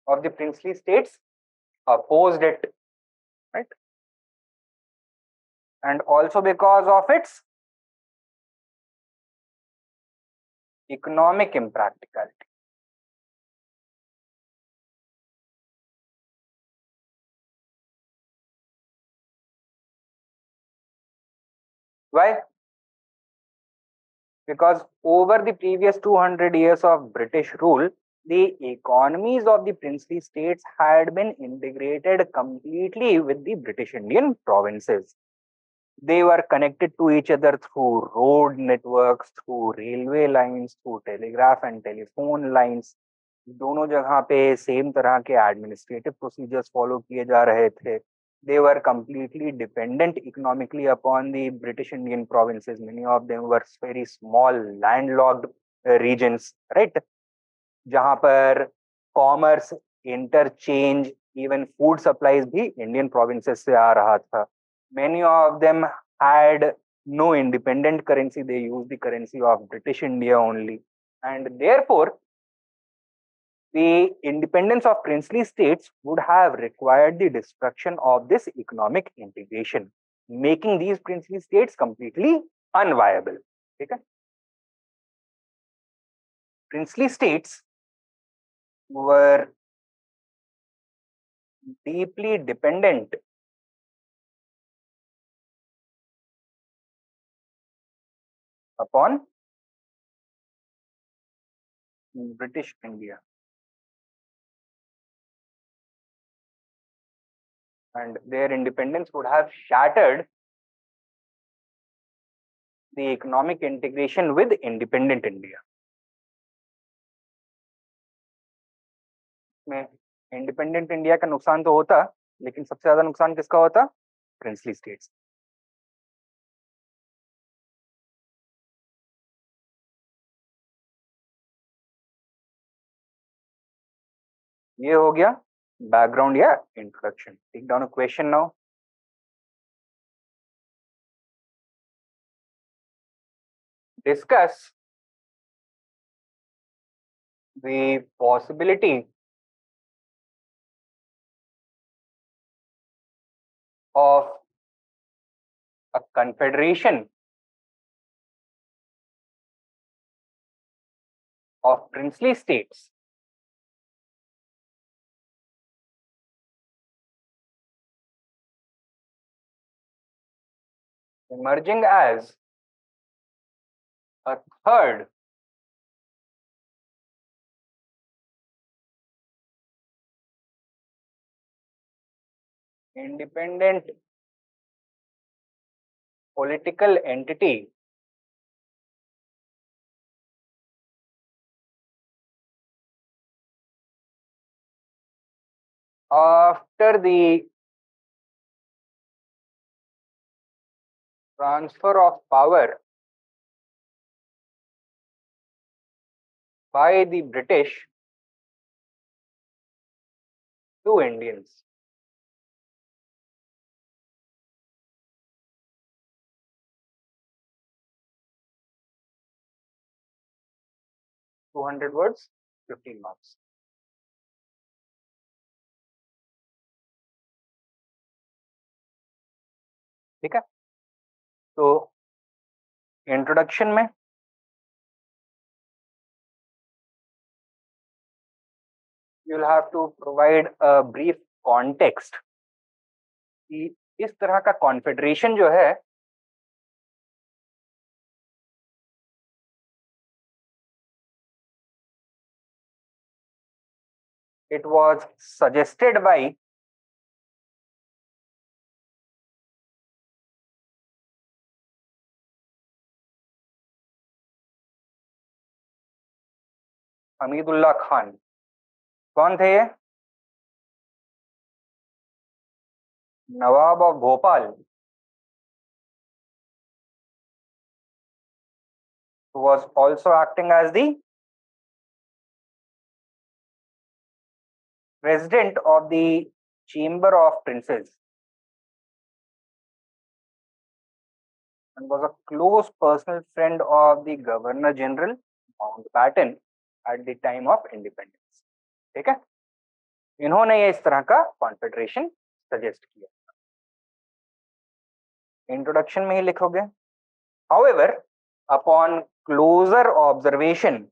of the princely states opposed it, right? And also because of its economic impracticality. Why? Because over the previous 200 years of British rule, the economies of the princely states had been integrated completely with the British Indian provinces. They were connected to each other through road networks, through railway lines, through telegraph and telephone lines. दोनों जगह पे same तरह के administrative procedures follow किए जा रहे थे. They were completely dependent economically upon the British Indian provinces. Many of them were very small, landlocked regions, right? जहां पर commerce, interchange, even food supplies भी इंडियन प्रोविंसेस से आ रहा था. Many of them had no independent currency. They used the currency of British India only, and therefore the independence of princely states would have required the destruction of this economic integration, making these princely states completely unviable. Okay? Princely states were deeply dependent upon British India, and their independence would have shattered the economic integration with independent India. में independent India का नुकसान तो होता, लेकिन सबसे ज्यादा नुकसान किसका होता? Princely states. ये हो गया बैकग्राउंड या introduction. Take down a question now. Discuss the possibility of a confederation of princely states emerging as a third independent political entity after the transfer of power by the British to Indians. $200 words, 15 marks. ठीक है. तो introduction में you'll have to provide a brief context कि इस तरह का confederation जो है it was suggested by Hameedullah Khan. कौन थे ये? Nawab of Bhopal, who was also acting as the president of the Chamber of Princes and was a close personal friend of the Governor General Mountbatten at the time of independence. ठीक है. इन्होंने ये इस तरह का कॉन्फेडरेशन सजेस्ट किया. Introduction में ही लिखोगे. However, upon closer observation,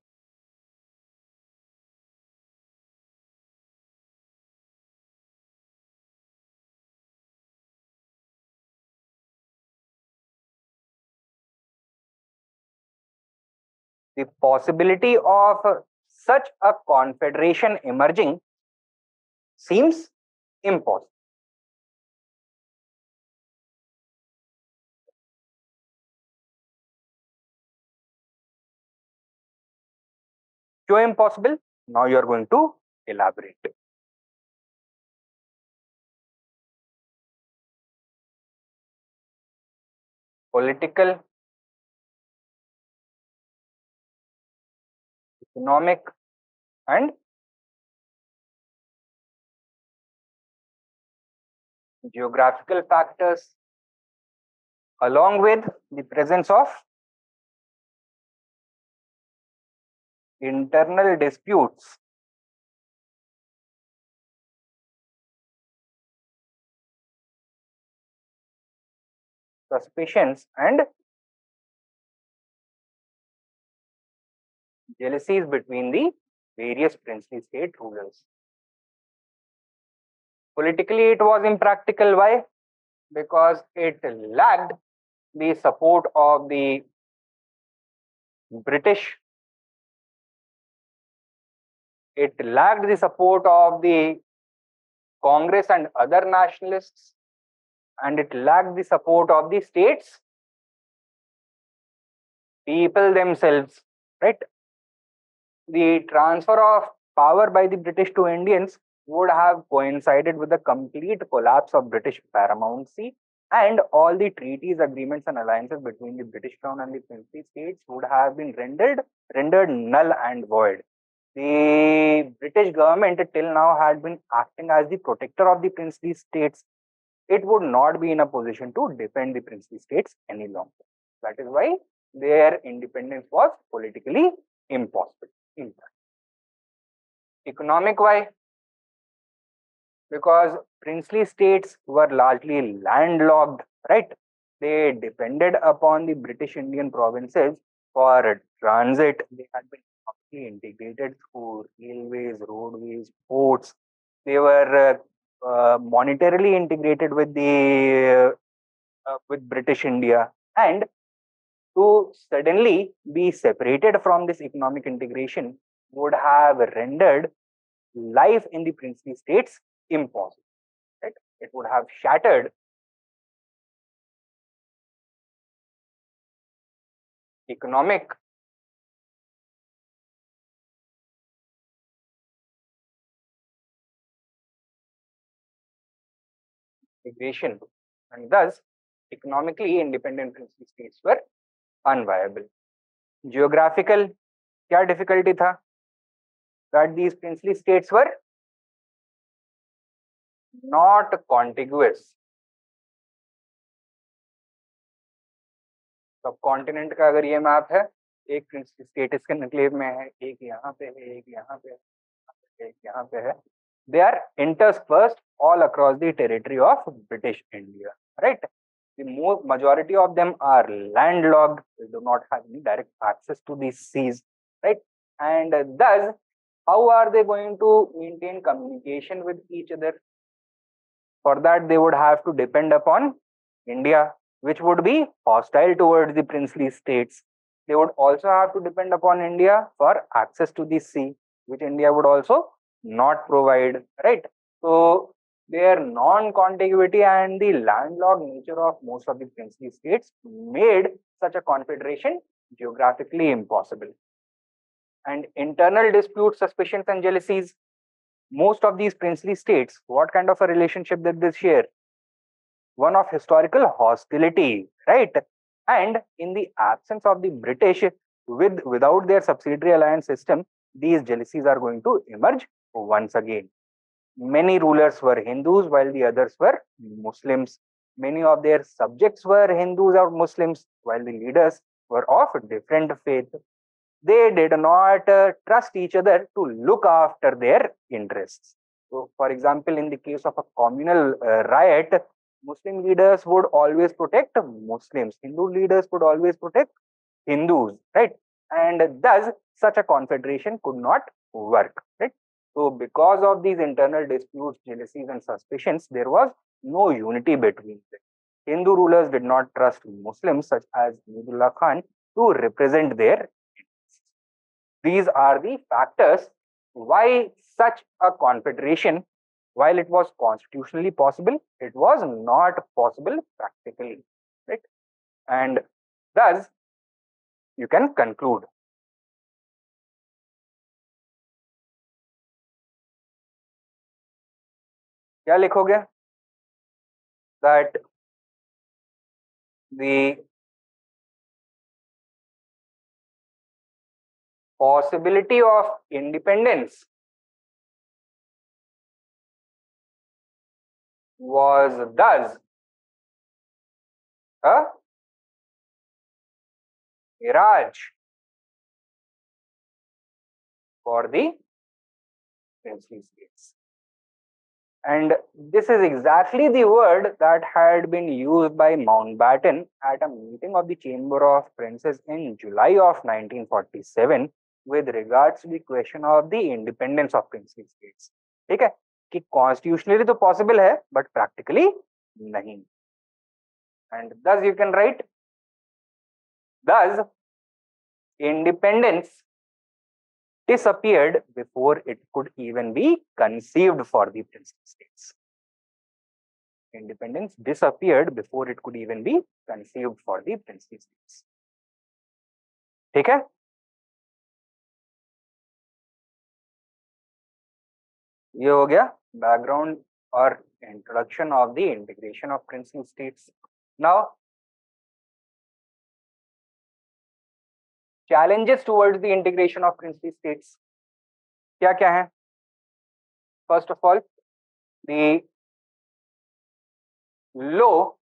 the possibility of such a confederation emerging seems impossible. So impossible? Now you are going to elaborate. Political, economic, and geographical factors, along with the presence of internal disputes, suspicions, and jealousies between the various princely state rulers. Politically, it was impractical. Why? Because it lacked the support of the British, it lacked the support of the Congress and other nationalists, and it lacked the support of the states, people themselves, right? The transfer of power by the British to Indians would have coincided with the complete collapse of British paramountcy, and all the treaties, agreements, and alliances between the British Crown and the princely states would have been rendered null and void. The British government till now had been acting as the protector of the princely states. It would not be in a position to defend the princely states any longer. That is why their independence was politically impossible. Economic why? Because princely states were largely landlocked, right? They depended upon the British Indian provinces for transit. They had been integrated through railways, roadways, ports. They were monetarily integrated with the with British India, and to suddenly be separated from this economic integration would have rendered life in the princely states impossible. Right? It would have shattered economic integration, and thus economically independent princely states were unviable. Geographical क्या difficulty था? That these princely states were not contiguous. सब continent का अगर ये map है, एक princely state इसके enclave में है, एक यहाँ पे है, एक यहाँ पे है, एक यहाँ पे है. They are interspersed all across the territory of British India, right? The majority of them are landlocked. They do not have any direct access to these seas, right? And thus, how are they going to maintain communication with each other? For that, they would have to depend upon India, which would be hostile towards the princely states. They would also have to depend upon India for access to the sea, which India would also not provide, right? So, their non-contiguity and the landlocked nature of most of the princely states made such a confederation geographically impossible. And internal disputes, suspicions, and jealousies, most of these princely states, what kind of a relationship did they share? One of historical hostility, right? And in the absence of the British, without their subsidiary alliance system, these jealousies are going to emerge once again. Many rulers were Hindus while the others were Muslims. Many of their subjects were Hindus or Muslims while the leaders were of different faith. They did not trust each other to look after their interests. So, for example, in the case of a communal riot, Muslim leaders would always protect Muslims, Hindu leaders would always protect Hindus, right? And thus, such a confederation could not work, right? So, because of these internal disputes, jealousies, and suspicions, there was no unity between them. Hindu rulers did not trust Muslims, such as Nurullah Khan, to represent their interests. These are the factors why such a confederation, while it was constitutionally possible, it was not possible practically, right? And thus, you can conclude. क्या लिखोगे? That the possibility of independence was thus a mirage for the princely states. And this is exactly the word that had been used by Mountbatten at a meeting of the Chamber of Princes in July of 1947 with regards to the question of the independence of princely states. ठीक है कि constitutionally तो possible है but practically नहीं. And thus you can write, thus independence disappeared before it could even be conceived for the princely states. Independence disappeared before it could even be conceived for the princely states. ठीक है. ये हो गया background or introduction of the integration of princely states. Now challenges towards the integration of princely states क्या क्या है? First of all, the low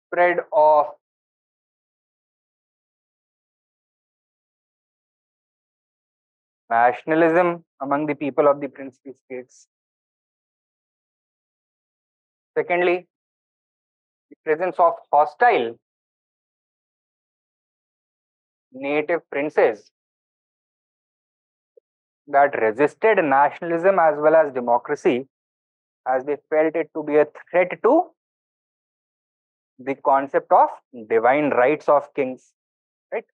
spread of nationalism among the people of the princely states. Secondly, the presence of hostile native princes that resisted nationalism as well as democracy as they felt it to be a threat to the concept of divine rights of kings, right?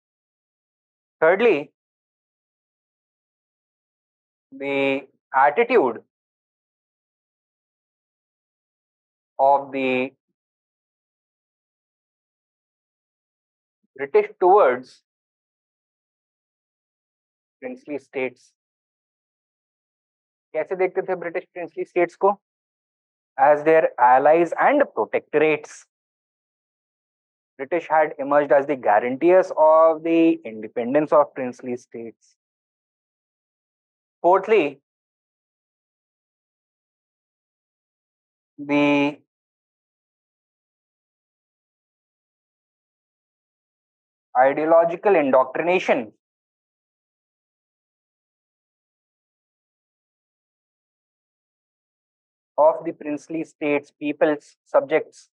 Thirdly, the attitude of the British towards princely states. कैसे देखते थे British princely states को? As their allies and protectorates. British had emerged as the guarantees of the independence of princely states. Fourthly, the ideological indoctrination of the princely states, people's subjects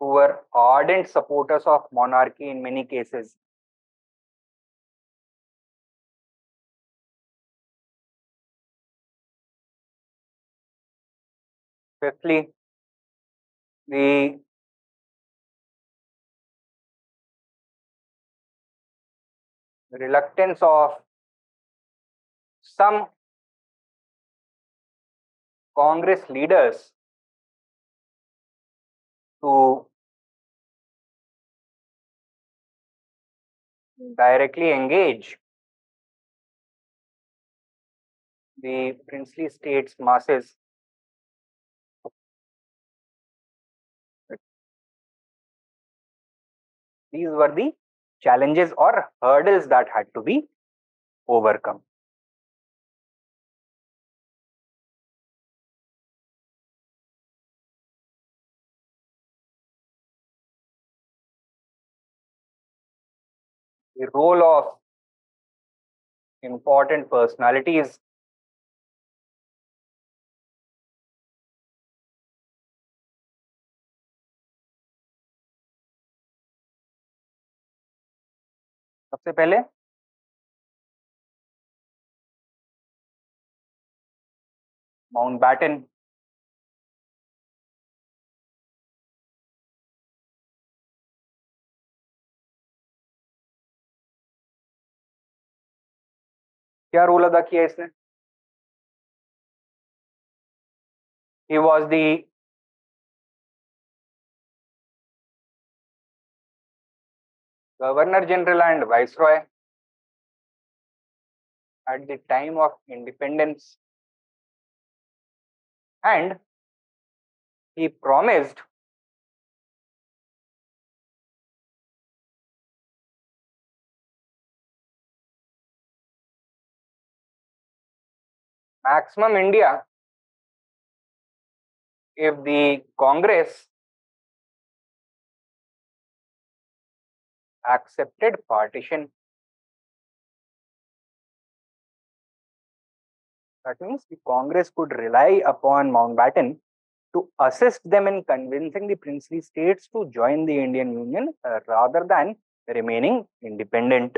who were ardent supporters of monarchy in many cases. Fifthly, the reluctance of some Congress leaders to directly engage the princely states masses. These were the challenges or hurdles that had to be overcome. The role of important personalities सबसे पहले Mountbatten, क्या role अदा किया इसने? He was the Governor General and Viceroy at the time of independence, and He promised maximum India if the Congress accepted partition. That means the Congress could rely upon Mountbatten to assist them in convincing the princely states to join the Indian Union rather than remaining independent.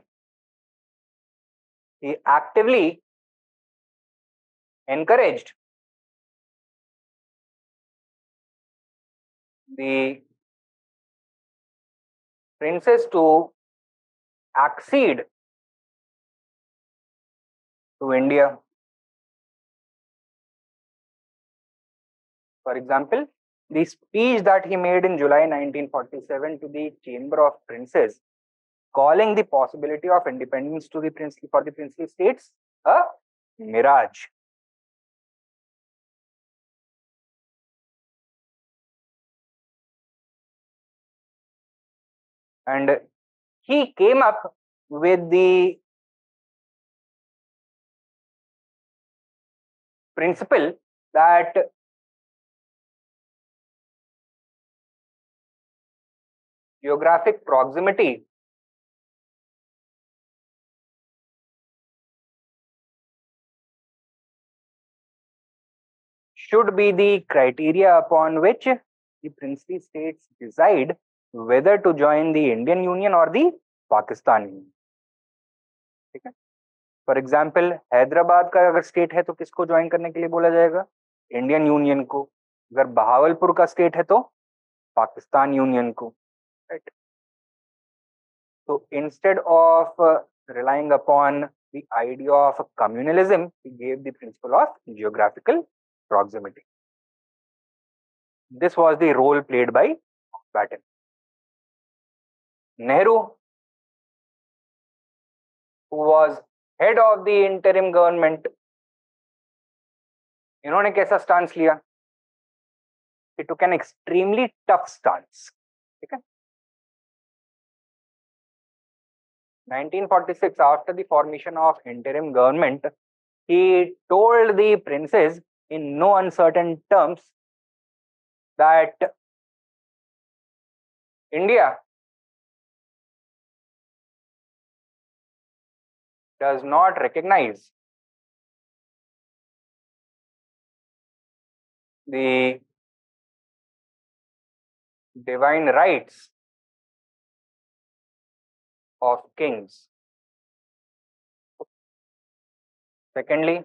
He actively encouraged the princes to accede to India. For example, the speech that he made in July 1947 to the Chamber of Princes, calling the possibility of independence to the princely for the princely states a mirage. And he came up with the principle that geographic proximity should be the criteria upon which the princely states decide whether to join the Indian Union or the Pakistan Union. ठीक है. For example Hyderabad का अगर state है तो किसको join करने के लिए बोला जाएगा? इंडियन यूनियन को. अगर बहावलपुर का स्टेट है तो पाकिस्तान यूनियन को. Right. So instead of relying upon the idea of communalism, he gave the principle of geographical proximity. This was the role played by Mountbatten. Nehru, who was head of the interim government, इन्होंने कैसा stance लिया? He took an extremely tough stance. ठीक है. 1946, after the formation of interim government, he told the princes in no uncertain terms that India does not recognize the divine rights of kings. Secondly,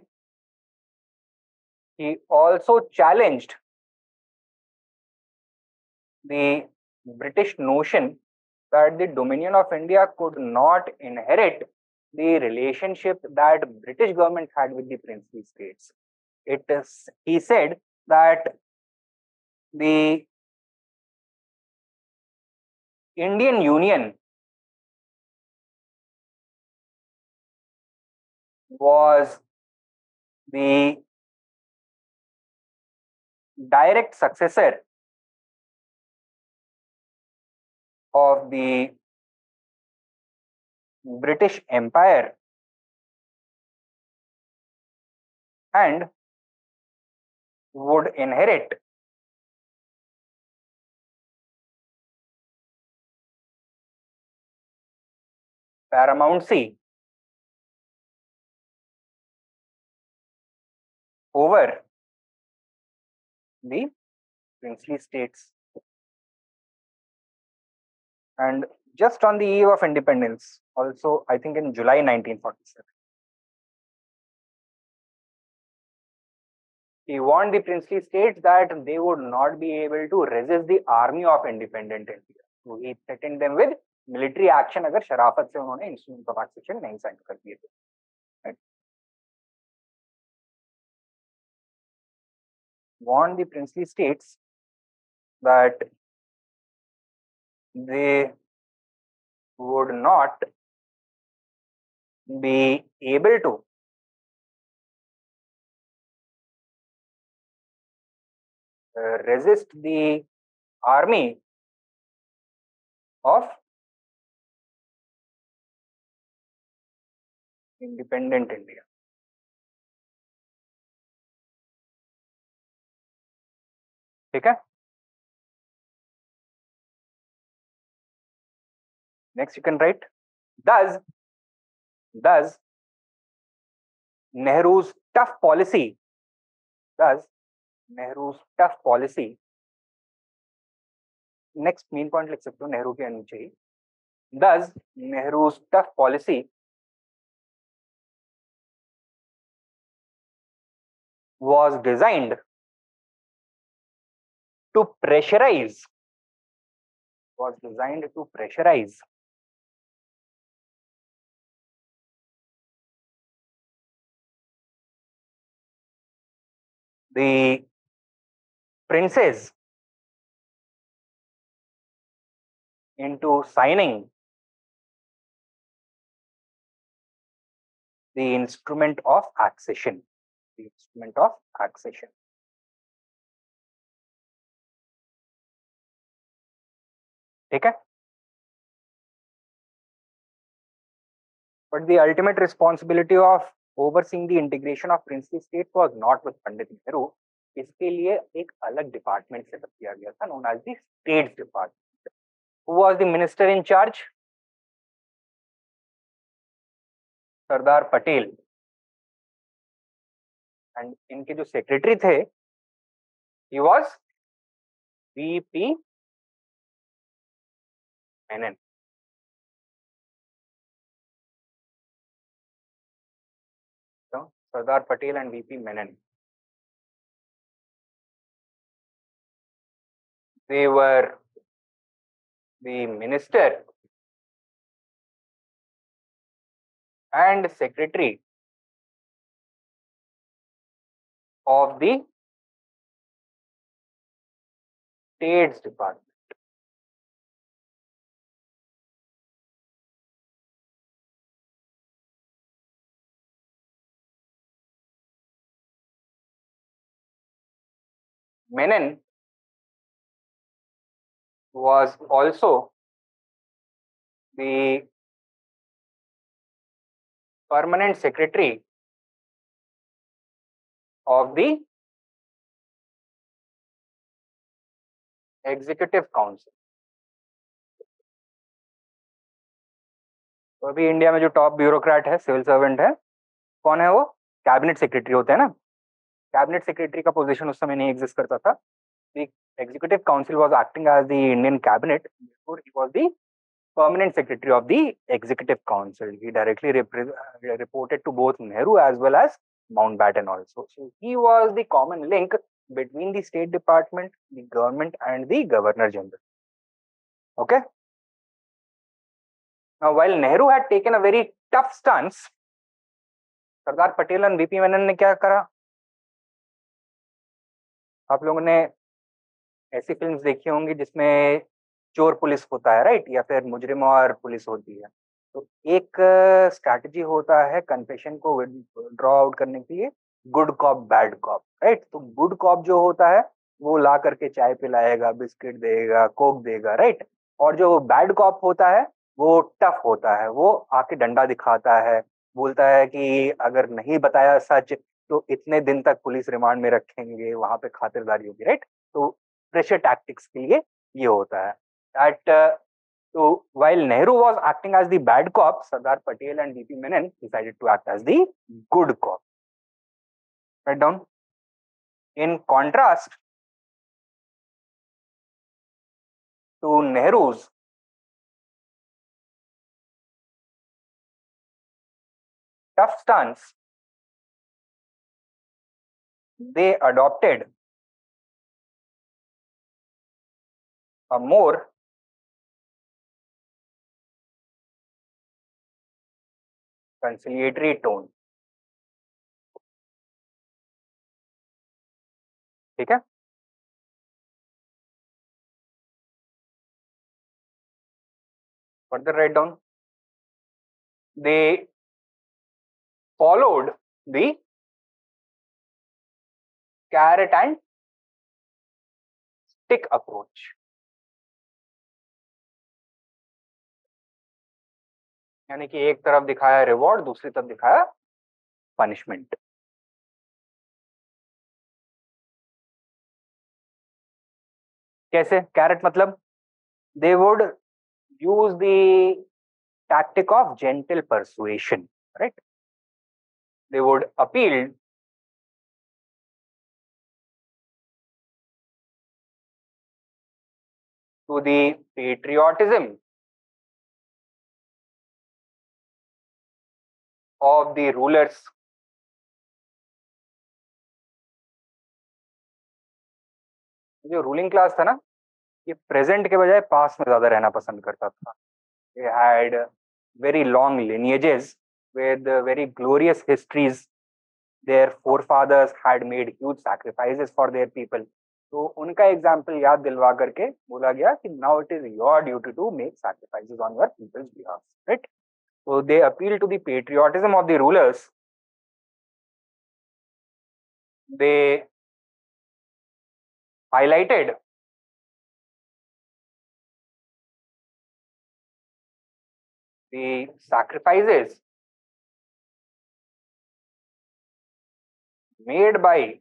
he also challenged the British notion that the Dominion of India could not inherit the relationship that British government had with the princely states. He said that the Indian Union was the direct successor of the British Empire and would inherit paramountcy over the princely states. And just on the eve of independence, also I think in July 1947, he warned the princely states that they would not be able to resist the army of independent India. So he threatened them with military action अगर शराफत से उन्होंने instrument of partition नहीं sign कर दिए थे. Right? Warned the princely states that they would not be able to resist the army of independent India. ठीक है. Next you can write, thus Nehru's tough policy, next main point लिख सकते हो नेहरू के नीचे ही, thus Nehru's tough policy was designed to pressurize the princes into signing the instrument of accession. ठीक है. But the ultimate responsibility of overseeing the integration of princely states was not with Pandit Nehru. इसके लिए एक अलग department setup किया गया था, known as the States Department. Who was the minister in charge? Sardar Patel. And इनके जो सेक्रेटरी थे, he was VP Menon. So Sardar Patel and VP Menon. They were the minister and secretary of the States Department. Menon was also the permanent secretary of the Executive Council. तो अभी India में जो top bureaucrat है, civil servant है, कौन है वो? Cabinet secretary होते हैं ना. कैबिनेट सेक्रेटरी का पोजीशन उस समय नहीं एग्जिस्ट करता था. The Executive Council was acting as the Indian cabinet. Therefore, he was the permanent secretary of the Executive Council. He directly reported to both Nehru as well as Mountbatten also. So he was the common link between the State Department, the government, and the Governor General. Okay. Now, while Nehru had taken a very tough stance, Sardar Patel and VP Menon ने क्या करा? आप लोगों ने ऐसी films देखी होंगी जिसमें चोर पुलिस होता है, राइट, या फिर मुजरिम और पुलिस होती है. तो एक स्ट्रैटेजी होता है कन्फेशन को ड्रॉ आउट करने के लिए, good cop bad cop, right. तो गुड कॉप जो होता है वो ला करके चाय पिलाएगा, बिस्किट देगा, कोक देगा, राइट. और जो बैड कॉप होता है वो टफ होता है, वो आके डंडा दिखाता है, बोलता है कि अगर नहीं बताया सच तो इतने दिन तक पुलिस रिमांड में रखेंगे, वहां पे खातिरदारी होगी, राइट. तो प्रेशर टैक्टिक्स के लिए ये होता है. So while Nehru was acting as the bad cop, Sardar Patel and VP Menon decided to act as the good cop. Write down. In contrast to Nehru's tough stance, they adopted a more conciliatory tone. ठीक है. Further write down. They followed the carrot and sadistic approach. यानी कि एक तरफ दिखाया reward, दूसरी तरफ दिखाया पनिशमेंट. कैसे? कैरेट मतलब they would use the tactic of gentle persuasion, right? They would appeal to the patriotism of the rulers. जो रूलिंग क्लास था ना, ये प्रेजेंट के बजाय पास्ट में ज्यादा रहना पसंद करता था. They had very long lineages with very glorious histories. Their forefathers had made huge sacrifices for their people. तो उनका एग्जाम्पल याद दिलवा करके बोला गया कि now it is your duty to make sacrifices on your people's behalf, right? So they appeal to the patriotism of the rulers. They highlighted the sacrifices made by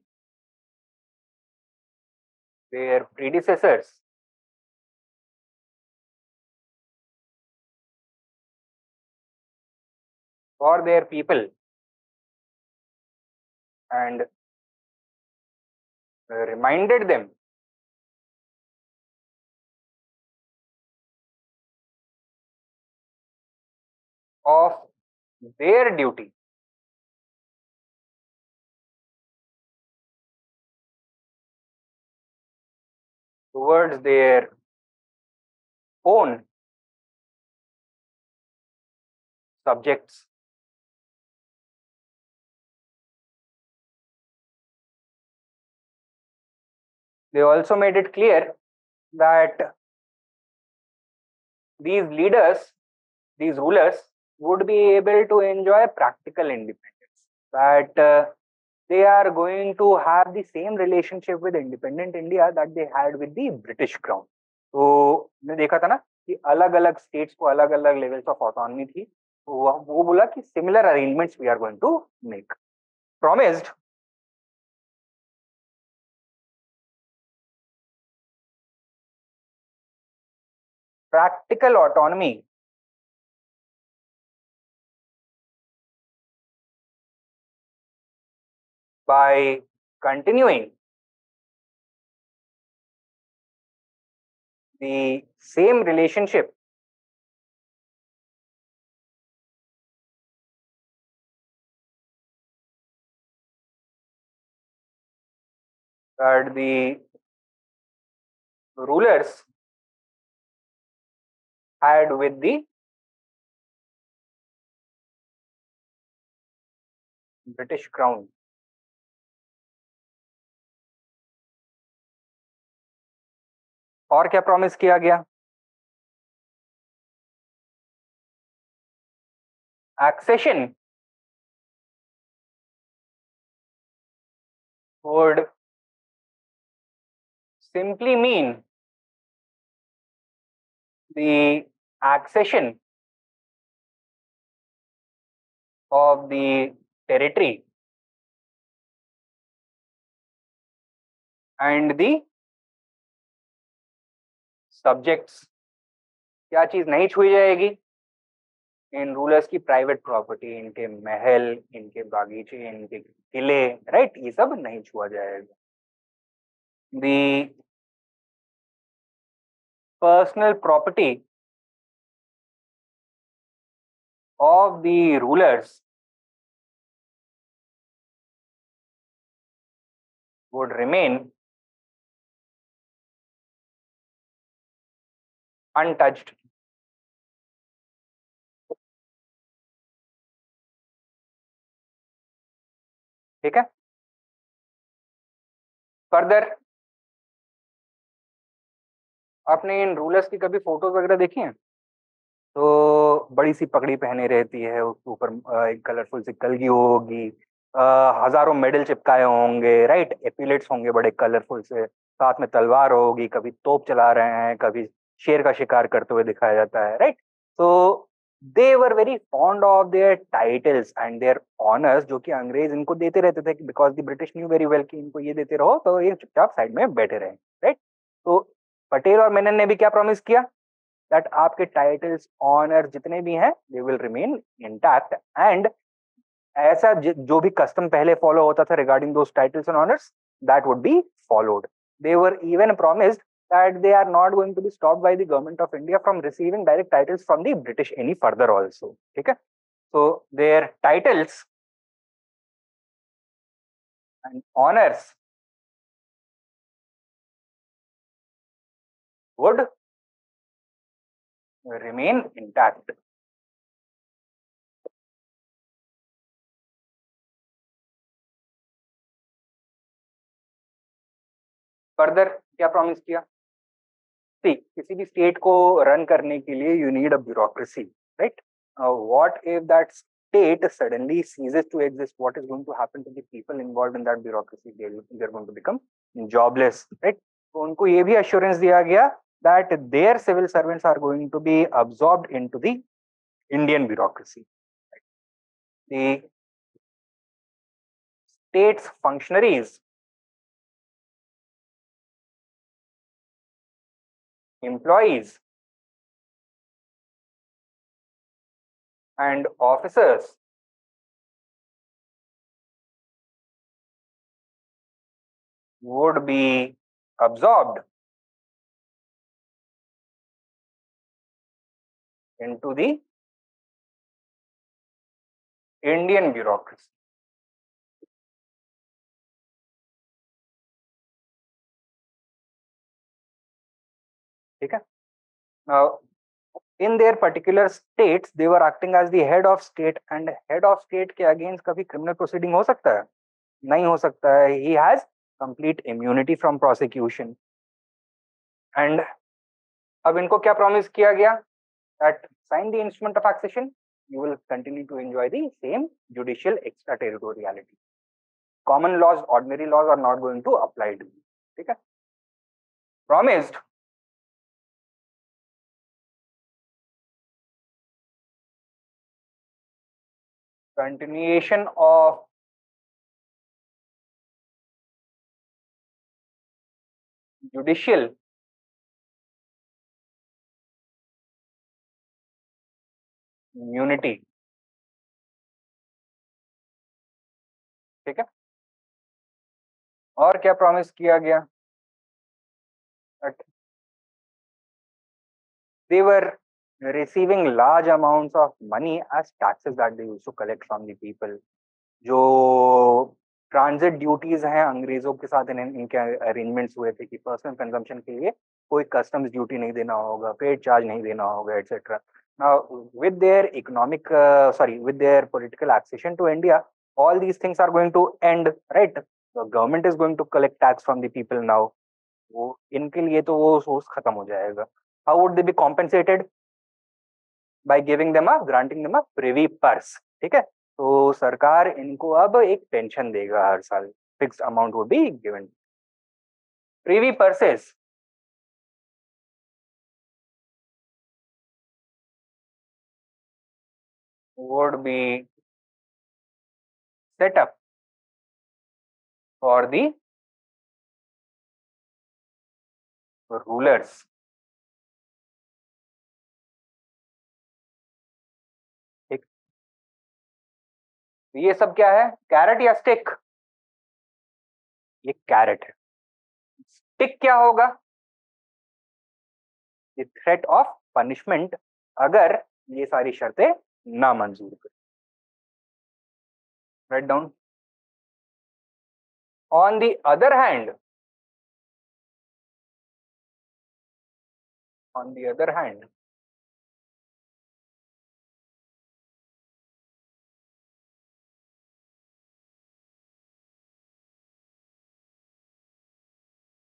their predecessors for their people, and reminded them of their duty towards their own subjects. They also made it clear that these leaders, these rulers, would be able to enjoy practical independence, that they are going to have the same relationship with independent India that they had with the British Crown. तो ने देखा था ना कि अलग अलग states को अलग अलग लेवल्स ऑफ ऑटोनॉमी थी, तो वो बोला कि similar arrangements we are going to make. Promised practical autonomy by continuing the same relationship that the rulers had with the British Crown. और क्या प्रॉमिस किया गया? Accession would simply mean the accession of the territory and the subjects. क्या चीज नहीं छुई जाएगी? इन rulers की प्राइवेट प्रॉपर्टी, इनके महल, इनके बागीचे, इनके किले, राइट, ये सब नहीं छुआ जाएगा. The personal property of the rulers would remain untouched. ठीक है. फर्दर आपने इन रूलर्स की कभी फोटोज वगैरह देखी हैं? तो बड़ी सी पगड़ी पहने रहती है, उसके ऊपर एक कलरफुल सी कलगी होगी, हजारों मेडल चिपकाए होंगे, राइट, एपिलेट्स होंगे बड़े कलरफुल से, साथ में तलवार होगी, कभी तोप चला रहे हैं, कभी शेर का शिकार करते हुए दिखाया जाता है, राइट। तो they were very fond of their titles and their honours, जो कि अंग्रेज इनको देते रहते थे, because the British knew very well कि इनको ये देते रहो तो ये चुपचाप साइड में बैठे रहे, राइट। तो पटेल और मेनन ने भी क्या प्रॉमिस किया, दैट आपके टाइटल्स ऑनर जितने भी हैं they will remain intact, and ऐसा जो भी कस्टम पहले फॉलो होता था regarding those titles and honours, that would be followed. They were even promised that they are not going to be stopped by the government of India from receiving direct titles from the British any further also. Okay, so their titles and honors would remain intact. Further क्या promise किया, सी किसी भी state को run करने के लिए you need a bureaucracy, right. What if that state suddenly ceases to exist, what is going to happen to the people involved in that bureaucracy? They're going to become jobless, right? तो उनको ये भी assurance दिया गया that their civil servants are going to be absorbed into the Indian bureaucracy. The state's functionaries, employees, and officers would be absorbed into the Indian bureaucracy. ठीक है। Now, in their particular states, they were acting as the head of state, and head of state के against कभी criminal proceeding हो सकता है? नहीं हो सकता है. He has complete immunity from prosecution. And अब इनको क्या promise किया गया? That sign the instrument of accession, you will continue to enjoy the same judicial extraterritoriality. Common laws, ordinary laws are not going to apply to you. ठीक है? Promised continuation of judicial immunity. ठीक है। और क्या promise किया गया? That they were receiving large amounts of money as taxes that they used to collect from the people. जो transit duties हैं अंग्रेजों के साथ इनके अरेंजमेंट्स हुए थे कि पर्सनल कंजम्पशन के लिए कोई कस्टम्स ड्यूटी नहीं देना होगा, पेड चार्ज नहीं देना होगा, etcetera. Now, with their economic, with their political accession to India, all these things are going to end, right? The government is going to collect tax from the people now. वो इनके लिए तो वो source खत्म हो जाएगा. How would they be compensated? By giving them granting them a privy purse. ठीक है. तो सरकार इनको अब एक पेंशन देगा हर साल. Fixed amount would be given. Privy purses would be set up for the rulers. ठीक. ये सब क्या है? कैरेट या स्टिक? ये कैरेट है. स्टिक क्या होगा? ये थ्रेट ऑफ पनिशमेंट अगर ये सारी शर्तें ना मंजूर करें. Write down. On the other hand,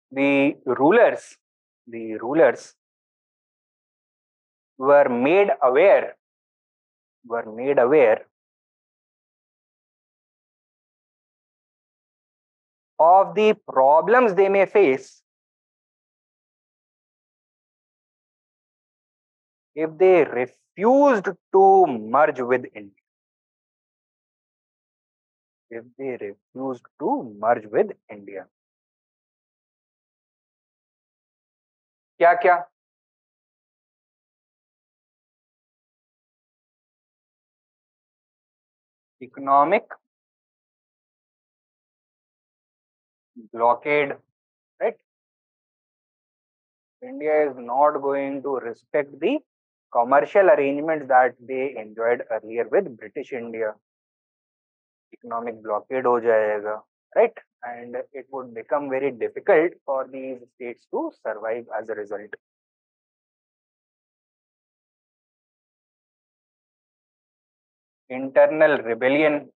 the rulers were made aware of the problems they may face if they refused to merge with India. If they refused to merge with India. क्या क्या? Economic blockade, right? India is not going to respect the commercial arrangements that they enjoyed earlier with British India. Economic blockade हो जाएगा, right? And it would become very difficult for these states to survive as a result. Internal rebellion.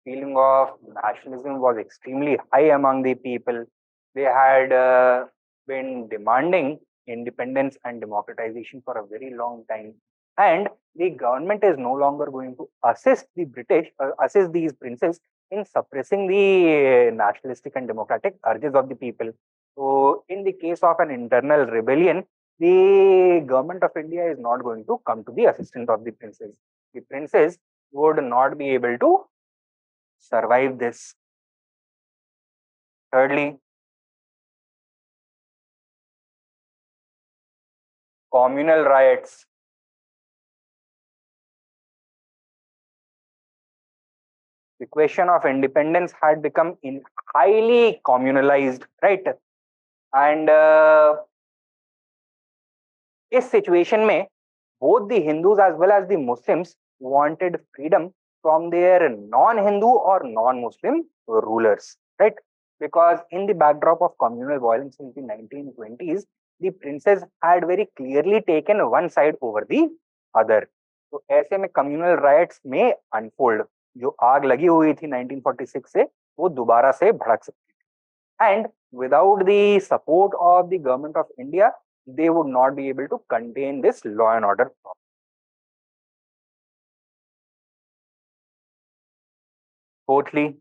Feeling of nationalism was extremely high among the people. They had been demanding independence and democratization for a very long time. And the government is no longer going to assist the British, assist these princes in suppressing the nationalistic and democratic urges of the people. So, in the case of an internal rebellion, the government of India is not going to come to the assistance of the princes. The princes would not be able to survive this. Thirdly, communal riots. The question of independence had become highly communalized, right? And इस situation में both the Hindus as well as the Muslims wanted freedom from their non-Hindu or non-Muslim rulers, right? Because in the backdrop of communal violence in the 1920s, the princes had very clearly taken one side over the other. तो ऐसे में communal riots में unfold. जो आग लगी हुई थी 1946 से वो दोबारा से भड़क सकती थी. And without the support of the government of India, they would not be able to contain this law and order problem. Fourthly,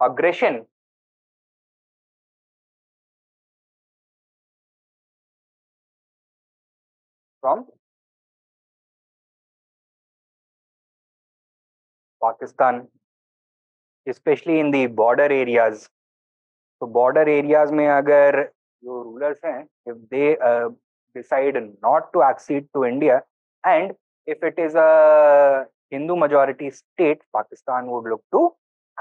aggression. From Pakistan, especially in the border areas. तो border areas में अगर जो rulers हैं, if they decide not to accede to India, and if it is a Hindu majority state, Pakistan would look to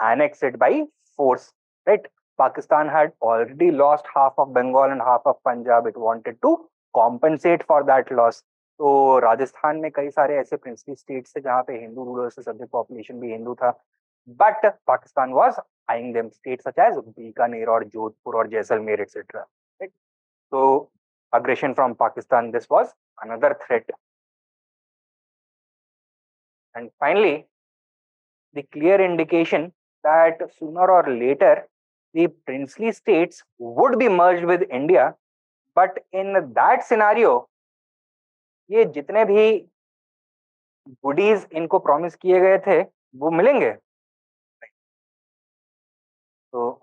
annex it by force, right? Pakistan had already lost half of Bengal and half of Punjab. It wanted to compensate for that loss. तो राजस्थान में कई सारे ऐसे princely states थे जहाँ पे Hindu rulers से subject population भी हिंदू था. But Pakistan was eyeing them, states such as Bikaner or Jodhpur or Jaisalmer, etc. Right? So, aggression from Pakistan, this was another threat. And finally, the clear indication that sooner or later, the princely states would be merged with India. But in that scenario, ये जितने भी goodies इनको promise किए गए थे, वो मिलेंगे. So,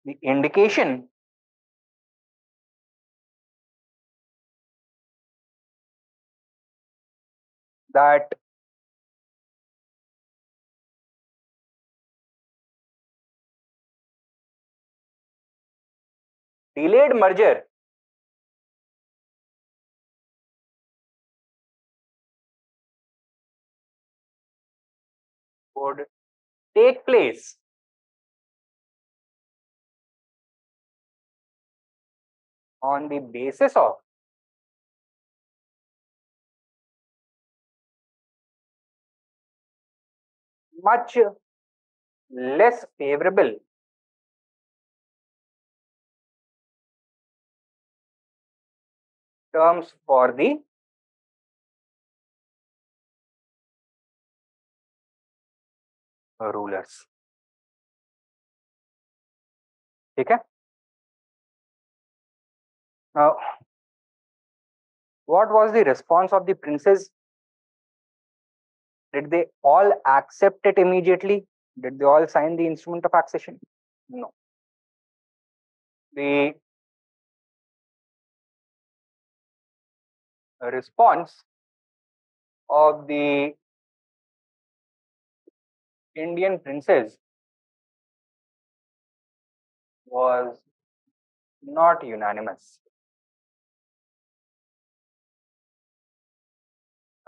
the indication that delayed merger would take place on the basis of much less favorable terms for the rulers. ठीक है? Now, what was the response of the princes? Did they all accept it immediately? Did they all sign the instrument of accession? No. The response of the Indian princes was not unanimous.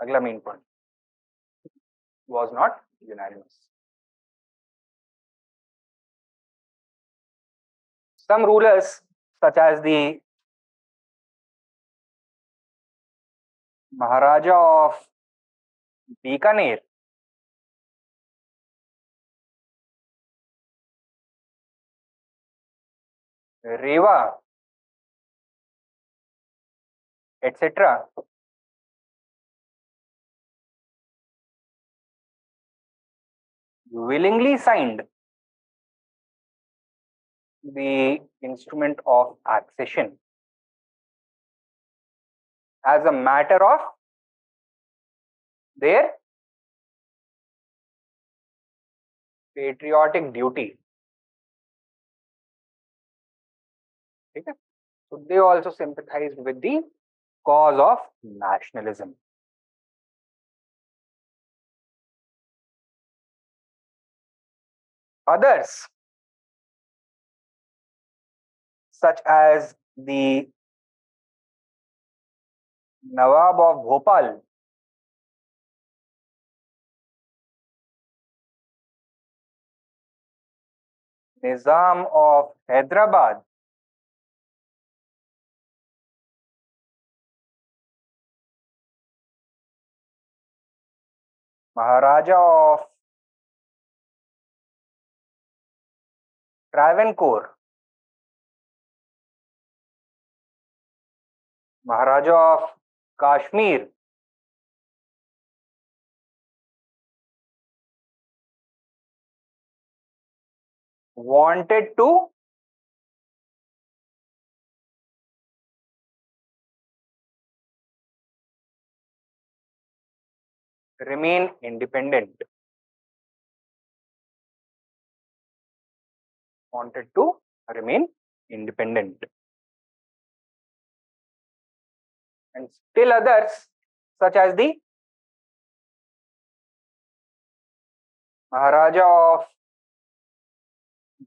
Agla main point was not unanimous. Some rulers, such as the Maharaja of Bikaner, Rewa, etc., willingly signed the instrument of accession as a matter of their patriotic duty. Okay? So they also sympathized with the cause of nationalism. Others, such as the Nawab of Bhopal, Nizam of Hyderabad, Maharaja of Travancore, Maharaja of Kashmir, wanted to remain independent. Wanted to remain independent. And still others, such as the Maharaja of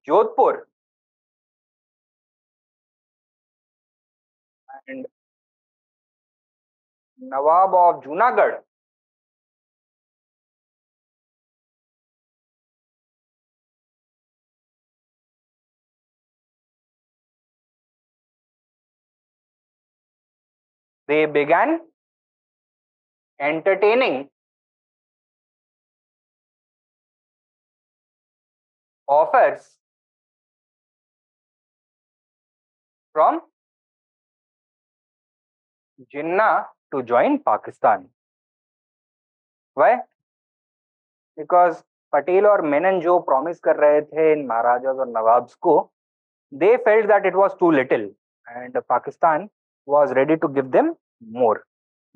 Jodhpur and Nawab of Junagadh, they began entertaining offers from Jinnah to join Pakistan. Why? Because Patel और मेनन जो promise कर रहे थे इन महाराजास और nawabs को, they felt that it was too little and Pakistan was ready to give them more.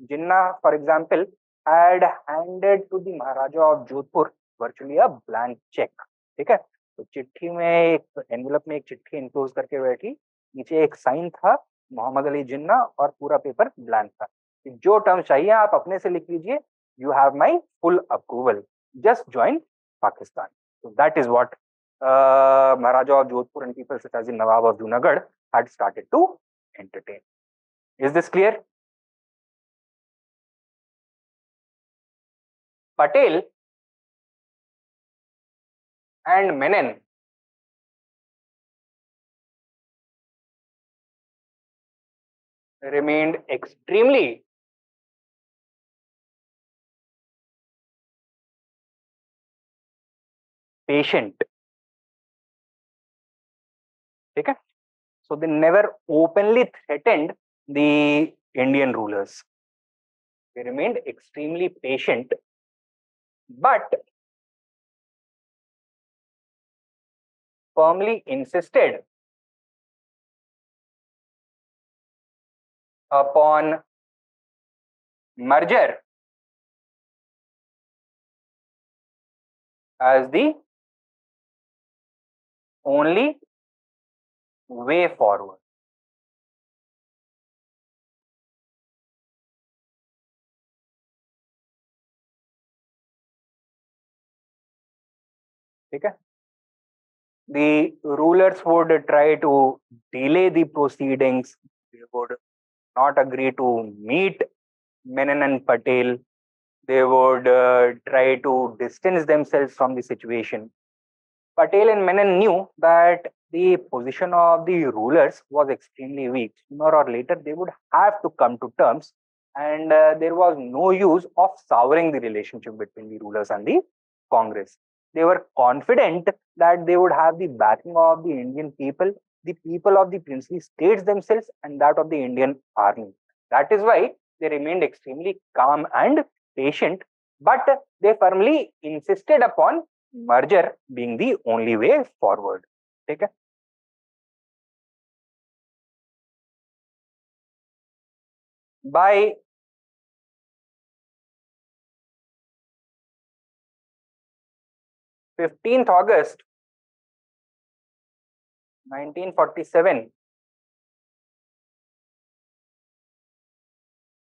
Jinnah, for example, had handed to the Maharaja of Jodhpur virtually a blank check. ठीक है, तो चिट्ठी में एक एनवेलप में एक चिट्ठी इनक्लोज करके बैठी, नीचे एक साइन था मोहम्मद अली जिन्ना और पूरा पेपर ब्लैंक था. जो टर्म चाहिए आप अपने से लिख लीजिए, you have my full approval, just join Pakistan. So that is what Maharaja of Jodhpur and people such as the Nawab of Junagadh had started to entertain. Is this clear? Patel and Menon remained extremely patient. Okay? So they never openly threatened the Indian rulers. They remained extremely patient, but firmly insisted upon merger as the only way forward. Okay? The rulers would try to delay the proceedings. They would not agree to meet Menon and Patel. They would try to distance themselves from the situation. Patel and Menon knew that the position of the rulers was extremely weak. Sooner or later, they would have to come to terms, and there was no use of souring the relationship between the rulers and the Congress. They were confident that they would have the backing of the Indian people, the people of the princely states themselves, and that of the Indian army. That is why they remained extremely calm and patient, but they firmly insisted upon merger being the only way forward. Okay? By 15th August 1947,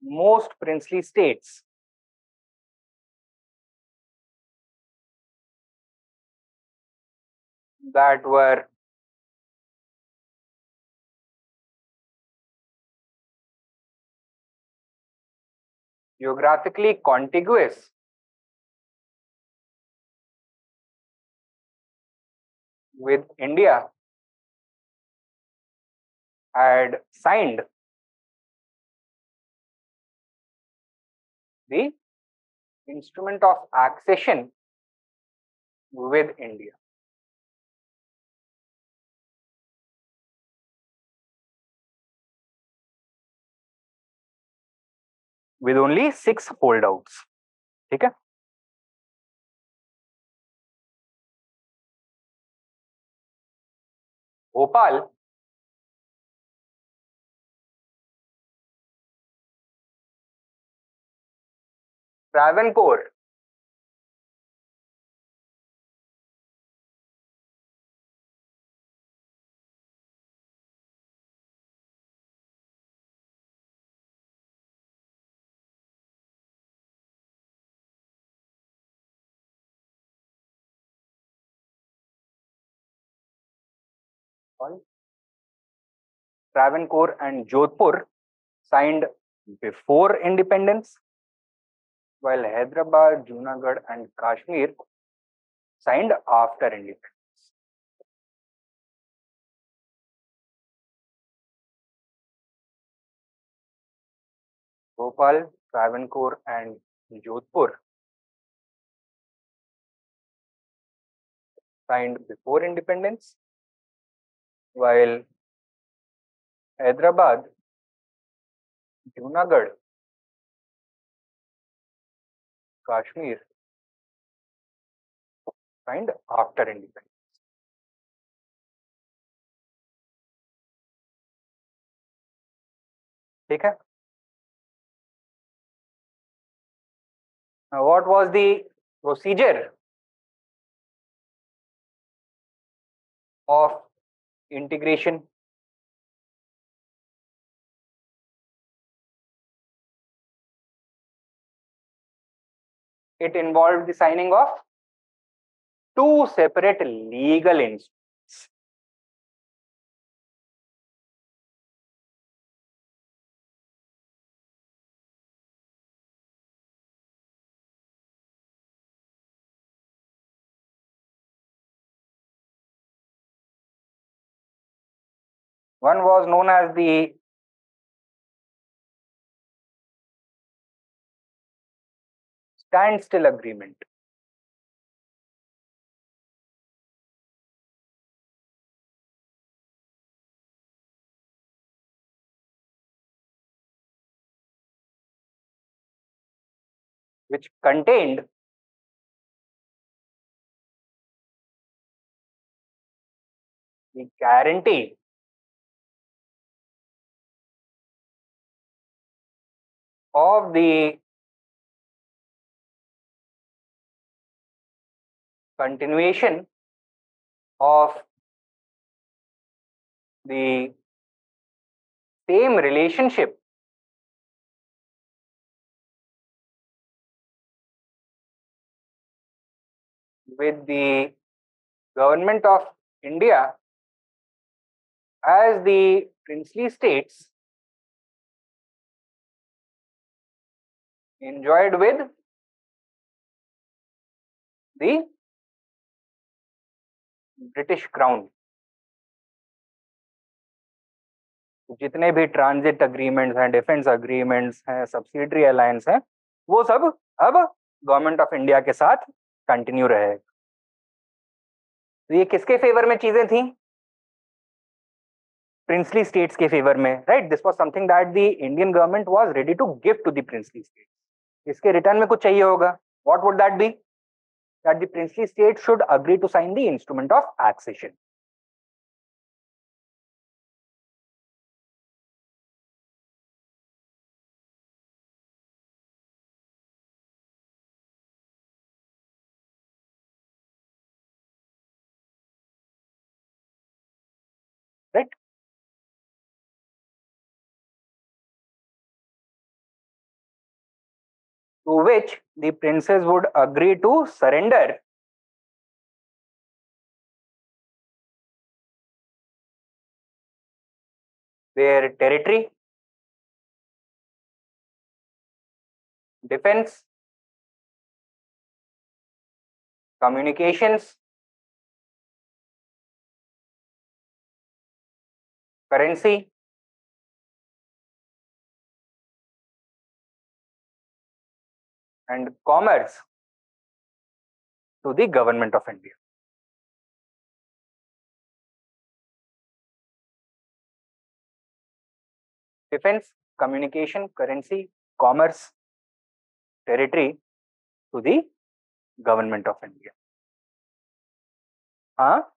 most princely states that were geographically contiguous with India had signed the instrument of accession with India. With only 6 holdouts. Okay? Bhopal Travancore Travancore and Jodhpur signed before independence, while Hyderabad, Junagadh, and Kashmir signed after independence. Bhopal, Travancore, and Jodhpur signed before independence, while Hyderabad, Junagadh, Kashmir signed after independence. ठीक है? Now, what was the procedure of integration? It involved the signing of two separate legal instruments. One was known as the standstill agreement. Which contained the guarantee of the continuation of the same relationship with the government of India as the princely states enjoyed with the British Crown. जितने भी transit agreements हैं, defence agreements हैं, subsidiary alliance हैं, वो सब अब government of India के साथ कंटिन्यू रहे. तो ये किसके फेवर में चीजें थी? प्रिंसली स्टेट्स के फेवर में, right. This was something that the Indian government was ready to give to the princely states. इसके रिटर्न में कुछ चाहिए होगा. What would that be? That the princely state should agree to sign the instrument of accession. Right? To which the princes would agree to surrender their territory, defense, communications, currency, and commerce to the government of India. Defense, communication, currency, commerce, territory to the government of India. हाँ,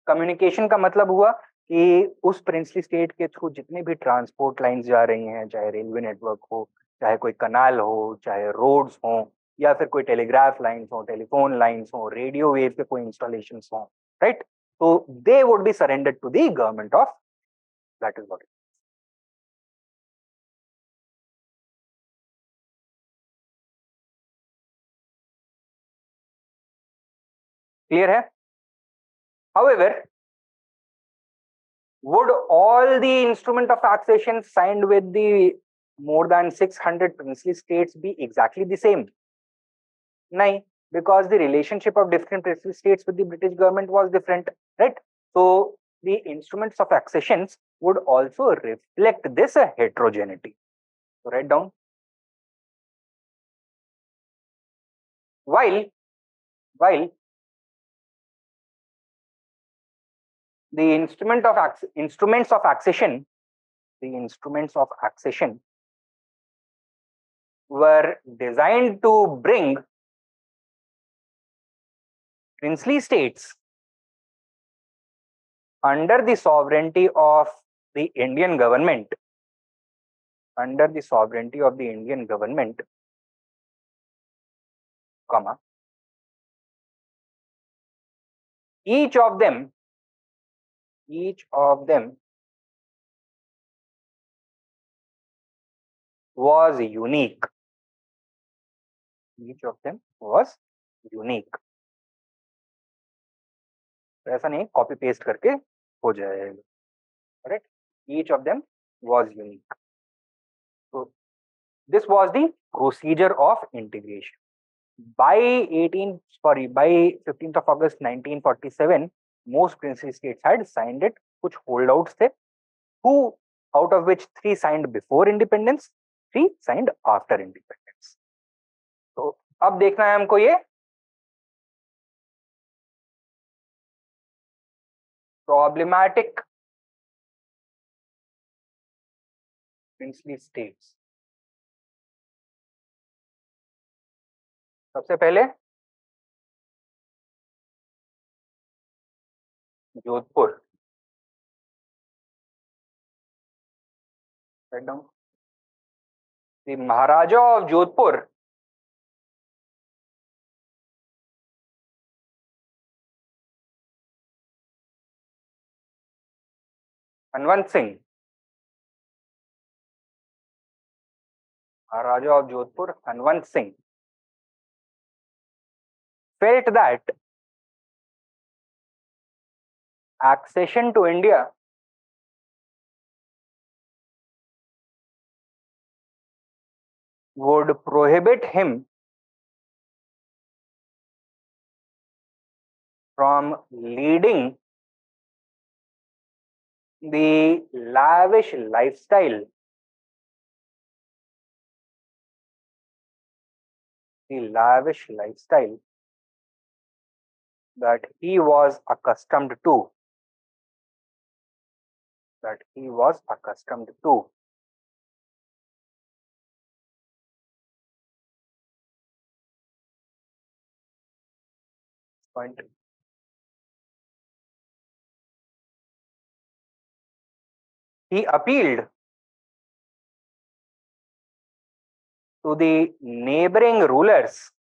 communication का मतलब हुआ कि उस princely state के through जितने भी transport lines जा रही हैं, चाहे रेलवे नेटवर्क हो, चाहे कोई कनाल हो, चाहे रोड्स हो, या फिर कोई टेलीग्राफ लाइंस हो, टेलीफोन लाइंस हो, रेडियो वेव के कोई इंस्टॉलेशंस हो, राइट. तो they would be surrendered to the government of, that is what. Clear है? However, would all the instrument of taxation signed with the more than 600 princely states be exactly the same? No, because the relationship of different princely states with the British government was different, right? So the instruments of taxations would also reflect this heterogeneity. So write down. While the instruments of accession were designed to bring princely states under the sovereignty of the Indian government, comma, each of them was unique. तो ऐसा नहीं copy paste करके हो जाएगा, right. Each of them was unique. So this was the procedure of integration. By 15th of August 1947, most princely states had signed it. कुछ holdouts थे, who out of which 3 signed before independence, 3 signed after independence. तो अब देखना है हमको ये problematic princely states. सबसे पहले Jodhpur, write down. The Maharaja of Jodhpur Hanwant Singh, Maharaja of Jodhpur, Hanwant Singh, felt that accession to India would prohibit him from leading the lavish lifestyle that he was accustomed to. That he was accustomed to. Point. He appealed to the neighboring rulers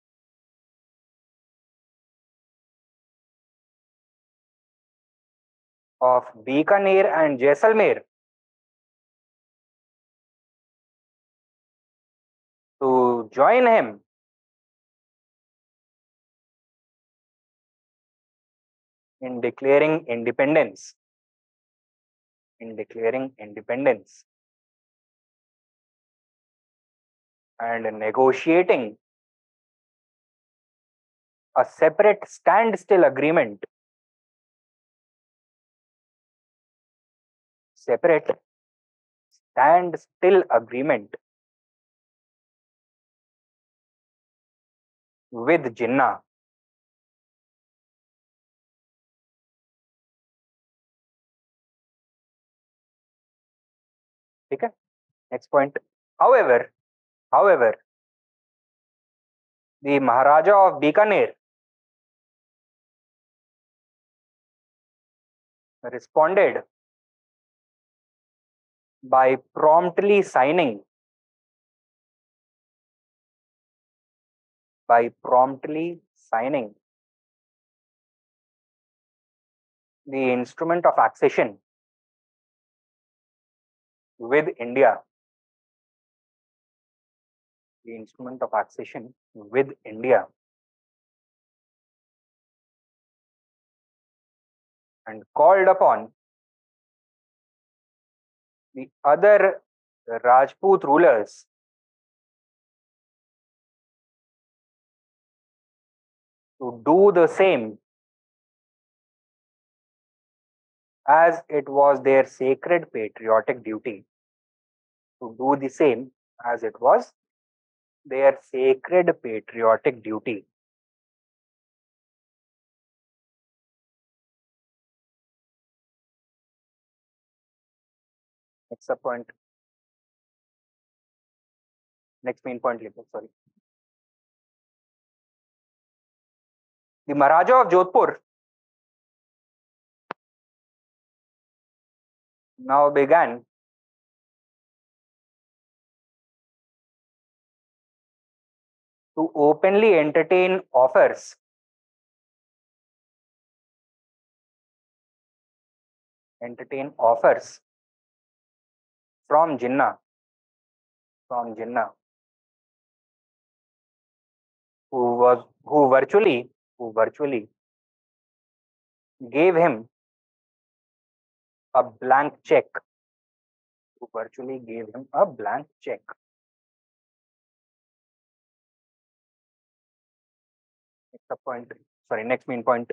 of Bikaner and Jaisalmer to join him in declaring independence. In declaring independence and negotiating a separate standstill agreement. Separate standstill agreement with Jinnah. Okay? Next point. However, the Maharaja of Bikaner responded by promptly signing the instrument of accession with India. The instrument of accession with India. And called upon the other Rajput rulers to do the same, as it was their sacred patriotic duty. To do the same as it was their sacred patriotic duty. Next point. Next main point. Sorry. The Maharaja of Jodhpur now began to openly entertain offers from Jinnah, who virtually gave him a blank check. Next point. Sorry, next main point.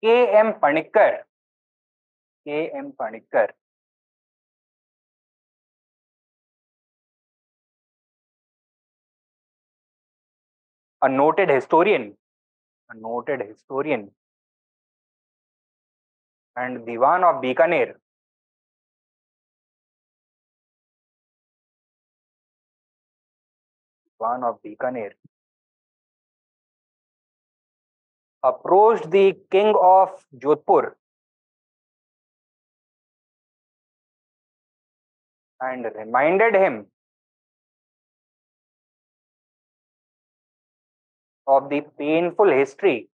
K.M. Panikkar, a noted historian, and Diwan of Bikaner, approached the king of Jodhpur and reminded him of the painful history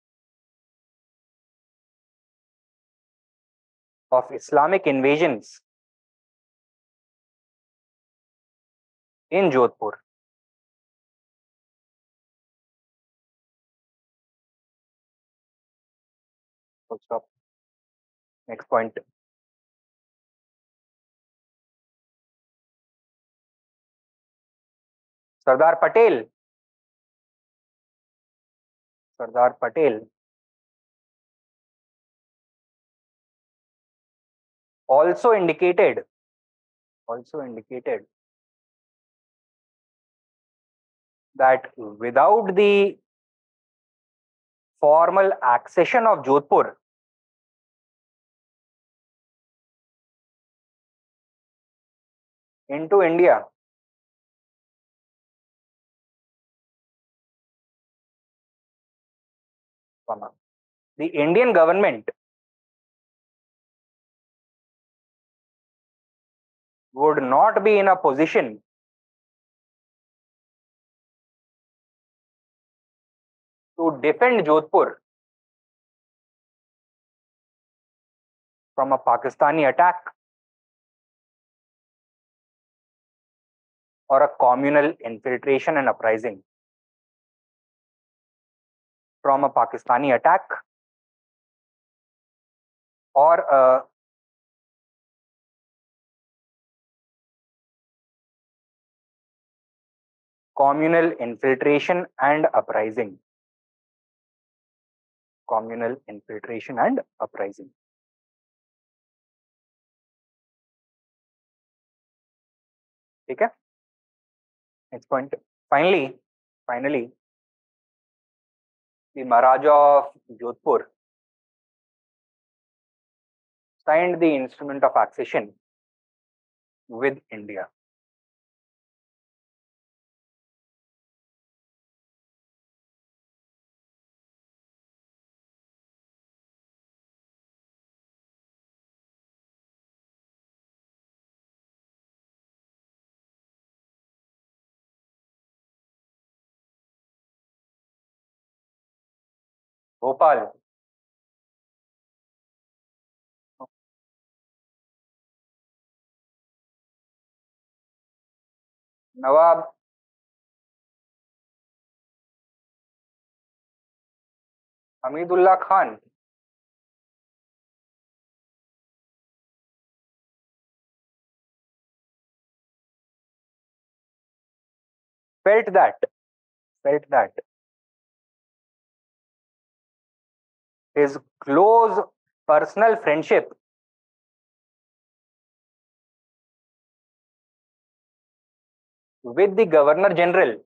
of Islamic invasions in Jodhpur. Full stop. Next point. Sardar Patel. Sardar Patel also indicated that without the formal accession of Jodhpur into India, the Indian government would not be in a position to defend Jodhpur from a Pakistani attack or a communal infiltration and uprising. From a Pakistani attack or a communal infiltration and uprising. Communal infiltration and uprising. ठीक है? Next point. Finally, the Maharaja of Jodhpur signed the instrument of accession with India. Bhopal. Nawab Hamidullah Khan felt that his close personal friendship with the Governor General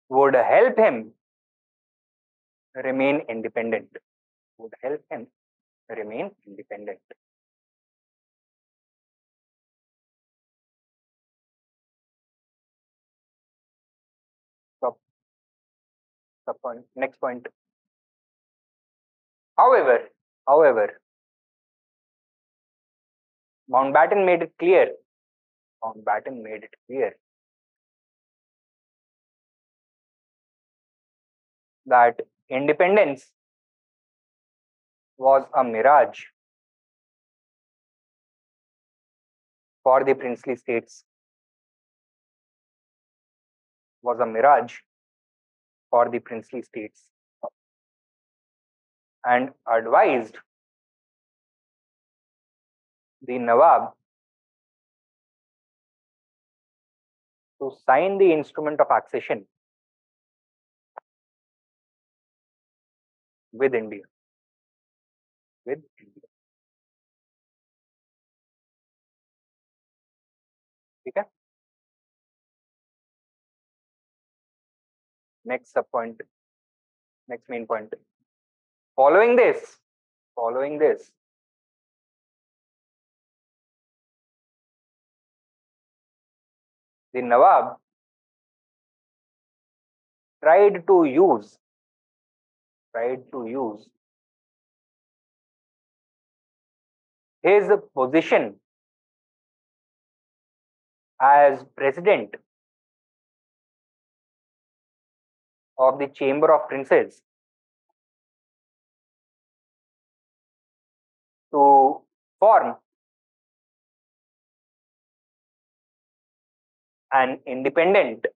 would help him remain independent. Next point. However, Mountbatten made it clear that independence was a mirage for the princely states. And advised the Nawab to sign the instrument of accession with India. Okay? Next main point. Following this, the Nawab tried to use his position as president of the Chamber of Princes to form an independent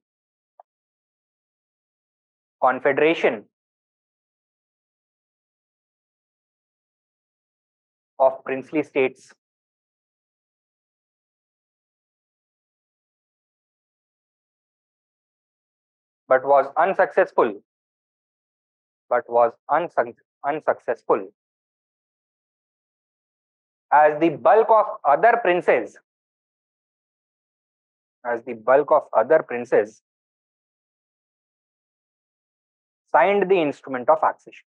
confederation of princely states, but was unsuccessful, but was unsuccessful, as the bulk of other princes, as the bulk of other princes signed the instrument of accession.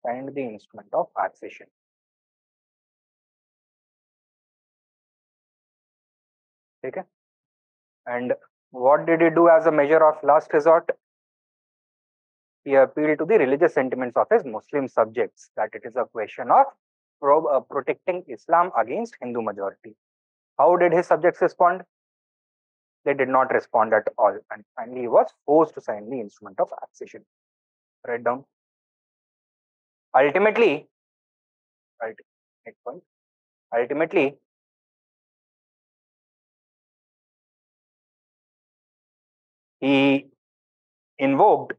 Signed the instrument of accession. Okay. And what did he do as a measure of last resort? He appealed to the religious sentiments of his Muslim subjects, that it is a question of protecting Islam against Hindu majority. How did his subjects respond? They did not respond at all, and finally he was forced to sign the instrument of accession. Write down. Ultimately, right, next point. Ultimately, he invoked,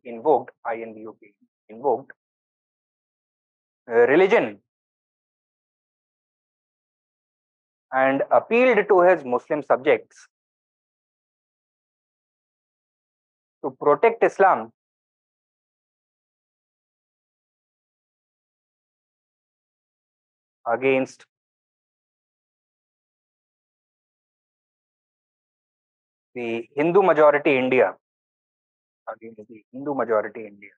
invoked religion and appealed to his Muslim subjects to protect Islam against the Hindu majority India. Against the Hindu majority India.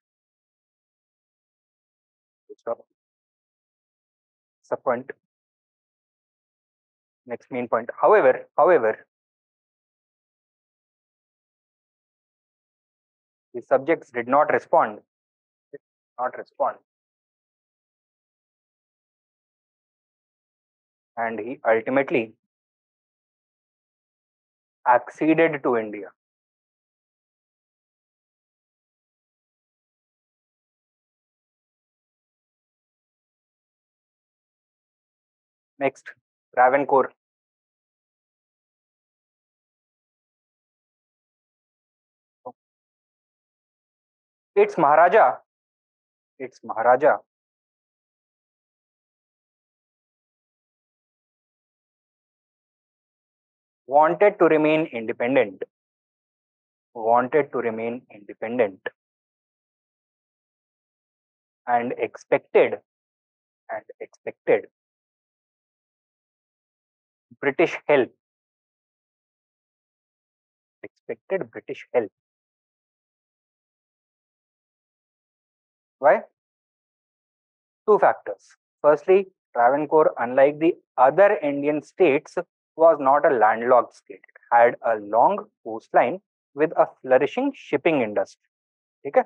Subpoint. Next main point. However, the subjects did not respond. Did not respond. And he ultimately acceded to India. Next, Travancore. Its Maharaja wanted to remain independent, and expected British help. Why? Two factors. Firstly, Travancore, unlike the other Indian states, was not a landlocked state. It had a long coastline with a flourishing shipping industry. Okay?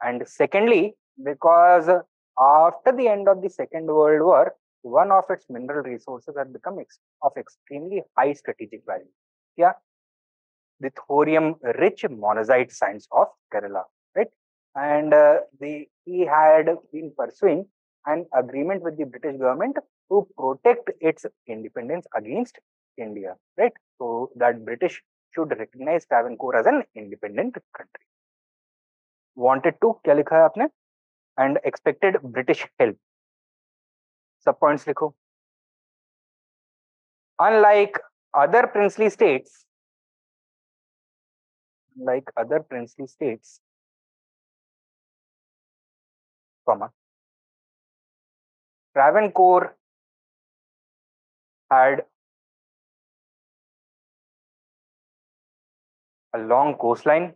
And secondly, because after the end of the Second World War, one of its mineral resources had become of extremely high strategic value. Yeah, the thorium-rich monazite sands of Kerala, right? And he had been pursuing an agreement with the British government to protect its independence against India, right? So that British should recognize Travancore as an independent country. Wanted to, क्या लिखा है आपने? And expected British help. Sub points लिखो. Unlike other princely states, Travancore had a long coastline,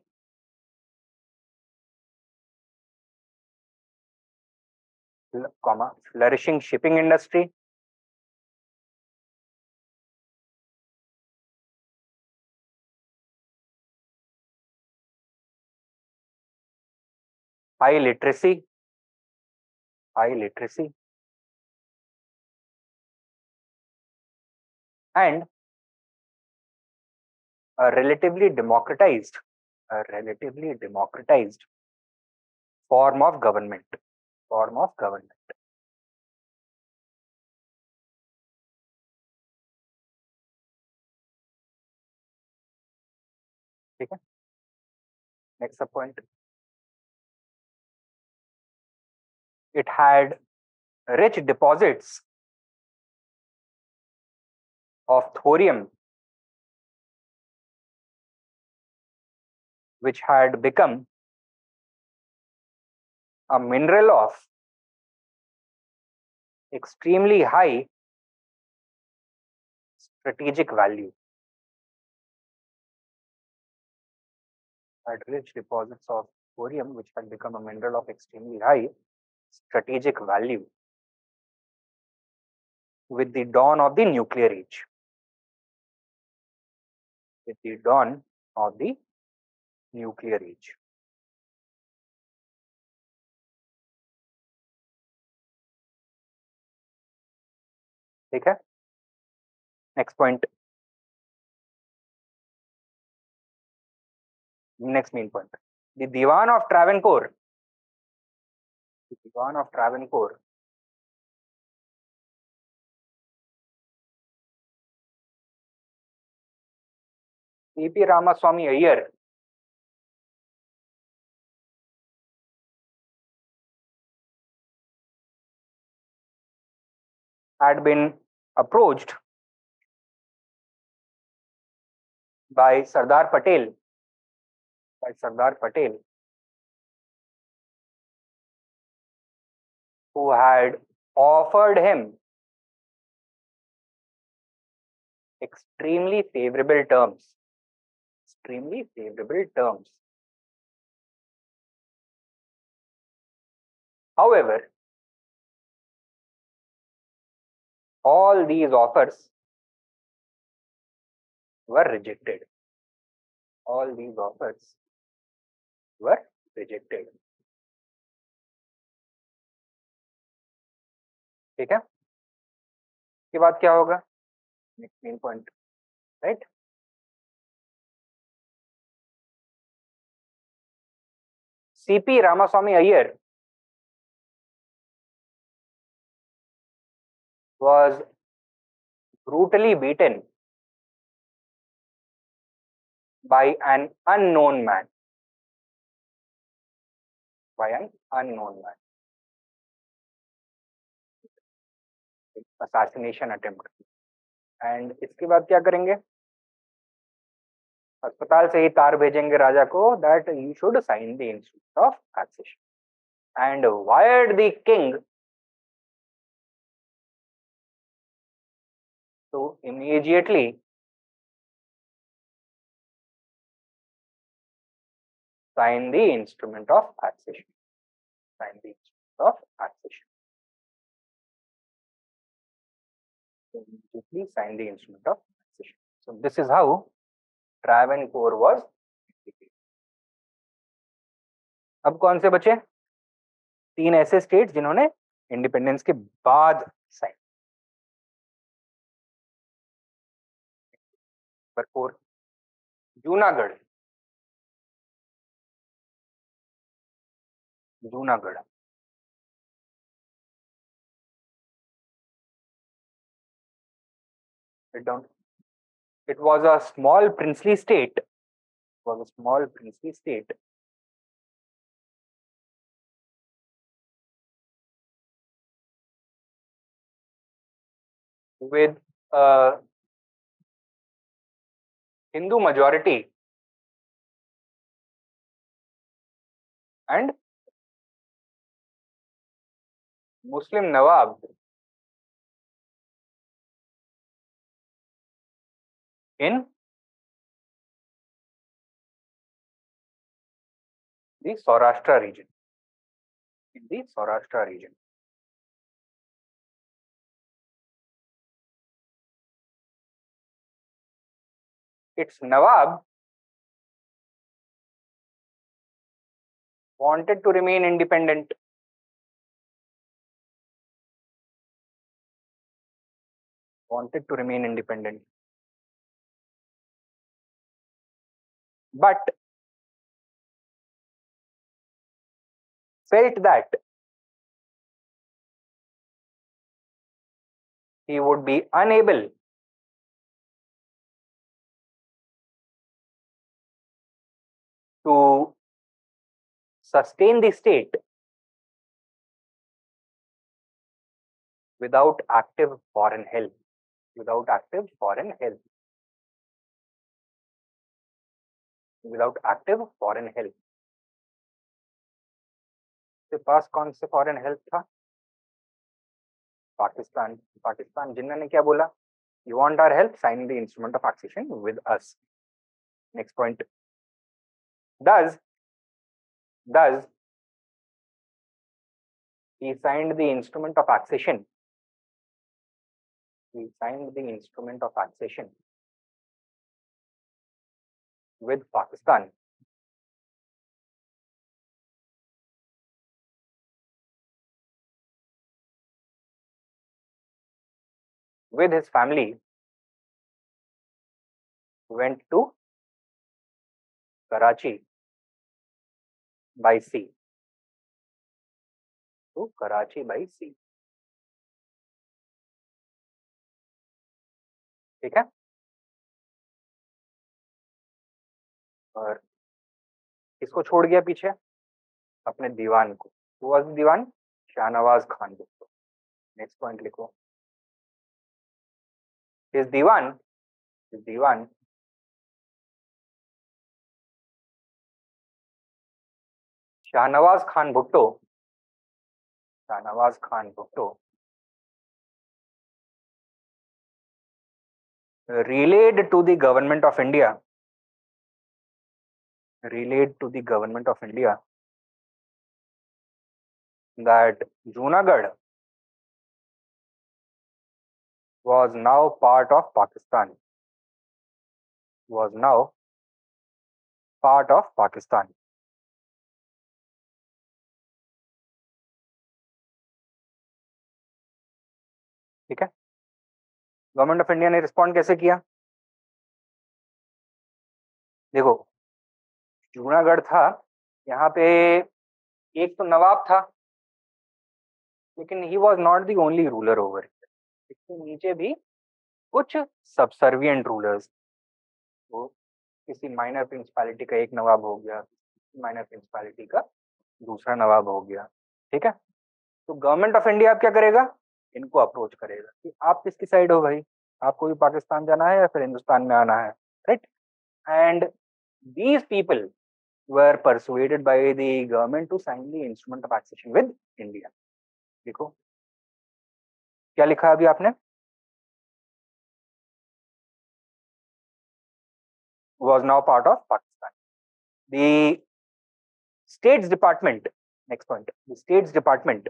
flourishing shipping industry, high literacy, and a relatively democratized a relatively democratized form of government. Form of government. ठीक है. Next point. It had rich deposits of thorium, which had become a mineral of extremely high strategic value. Had rich deposits of thorium, which had become a mineral of extremely high strategic value with the dawn of the nuclear age. With the dawn of the nuclear age. ठीक है. Next point. Next main point. The Diwan of Travancore. The Diwan of Travancore C.P. Ramaswamy Iyer had been approached by Sardar Patel, who had offered him extremely favorable terms. However, all these offers were rejected. All these offers were rejected. ठीक है. इसके बाद क्या होगा? Next main point, right? C.P. Ramaswamy Iyer was brutally beaten by an unknown man. Assassination attempt. And इसके बाद क्या करेंगे? अस्पताल से ही तार भेजेंगे राजा को that you should sign the instrument of accession and wired the king to immediately sign the instrument of accession. Immediately sign the instrument of accession. So this is how Travancore was executed. अब कौन से बचे? 3 ऐसे states जिन्होंने independence के बाद sign. Number 4 Junagadh. It was a small princely state. With a Hindu majority and Muslim Nawab in the Saurashtra region. Its Nawab wanted to remain independent. wanted to remain independent, but felt that he would be unable to sustain the state without active foreign help. Without active foreign help. Without active foreign help. उसके पास कौन से foreign help था? पाकिस्तान. पाकिस्तान जिन्ना ने क्या बोला? You want our help? Sign the instrument of accession with us. Next point. Does he signed the instrument of accession? He signed the instrument of accession with Pakistan. With his family, went to Karachi by sea. To Karachi by sea. ठीक है. और किसको छोड़ गया पीछे? अपने दीवान को. Who was the dewan? Shahnawaz Khan. Next point लिखो. His dewan Shahnawaz Khan Bhutto relayed to the government of India that Junagadh was now part of Pakistan. ठीक है. गवर्नमेंट ऑफ इंडिया ने रिस्पॉन्ड कैसे किया? देखो, जूनागढ़ था, यहाँ पे एक तो नवाब था, लेकिन he was not the only ruler over. इसके नीचे भी कुछ सबसर्विएंट रूलर्स. वो किसी माइनर प्रिंसिपैलिटी का एक नवाब हो गया, माइनर प्रिंसिपैलिटी का दूसरा नवाब हो गया. ठीक है. तो गवर्नमेंट ऑफ इंडिया अब क्या करेगा? इनको अप्रोच करेगा कि आप किसकी साइड हो भाई, आपको भी पाकिस्तान जाना है या फिर हिंदुस्तान में आना है. Right. And these people were persuaded by the government to sign the instrument of accession with India. देखो क्या लिखा अभी आपने? Was now part of Pakistan. The States Department, next point, the States Department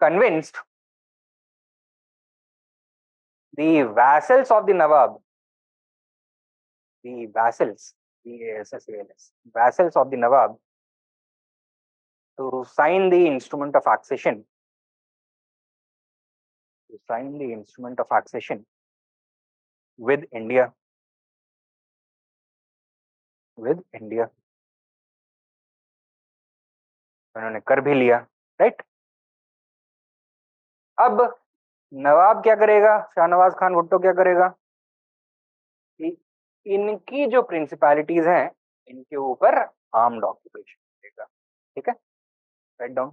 convinced the vassals of the Nawab, the vassals, vassals of the Nawab to sign the instrument of accession, with India. उन्होंने कर भी लिया. Right. अब नवाब क्या करेगा? शाहनवाज खान भुट्टो क्या करेगा? इनकी जो प्रिंसिपैलिटीज हैं इनके ऊपर आर्म्ड ऑक्यूपेशन करेगा. ठीक है. Write down.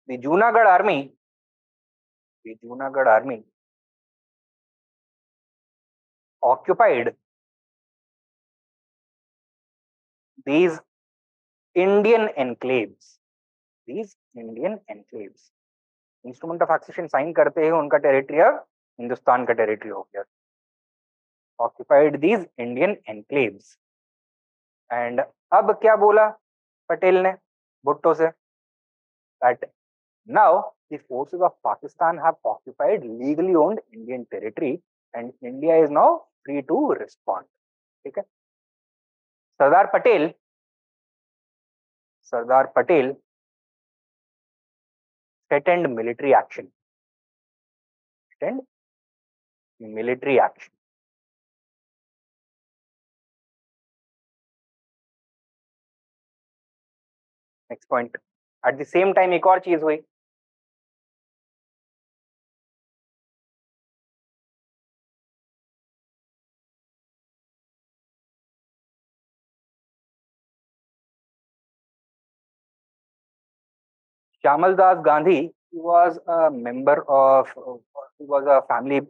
The Junagadh army occupied these Indian enclaves. Instrument of accession sign करते ही उनका टेरिटरी अब हिंदुस्तान का टेरिटरी हो गया. Occupied these Indian enclaves. And अब क्या बोला पटेल ने भुट्टो से? That now the forces of Pakistan have occupied legally owned Indian territory and India is now free to respond. ठीक है. Sardar Patel threatened military action. Threatened military action. Next point, at the same time एक और चीज हुई, Shyamal Das Gandhi was a member of, he was a family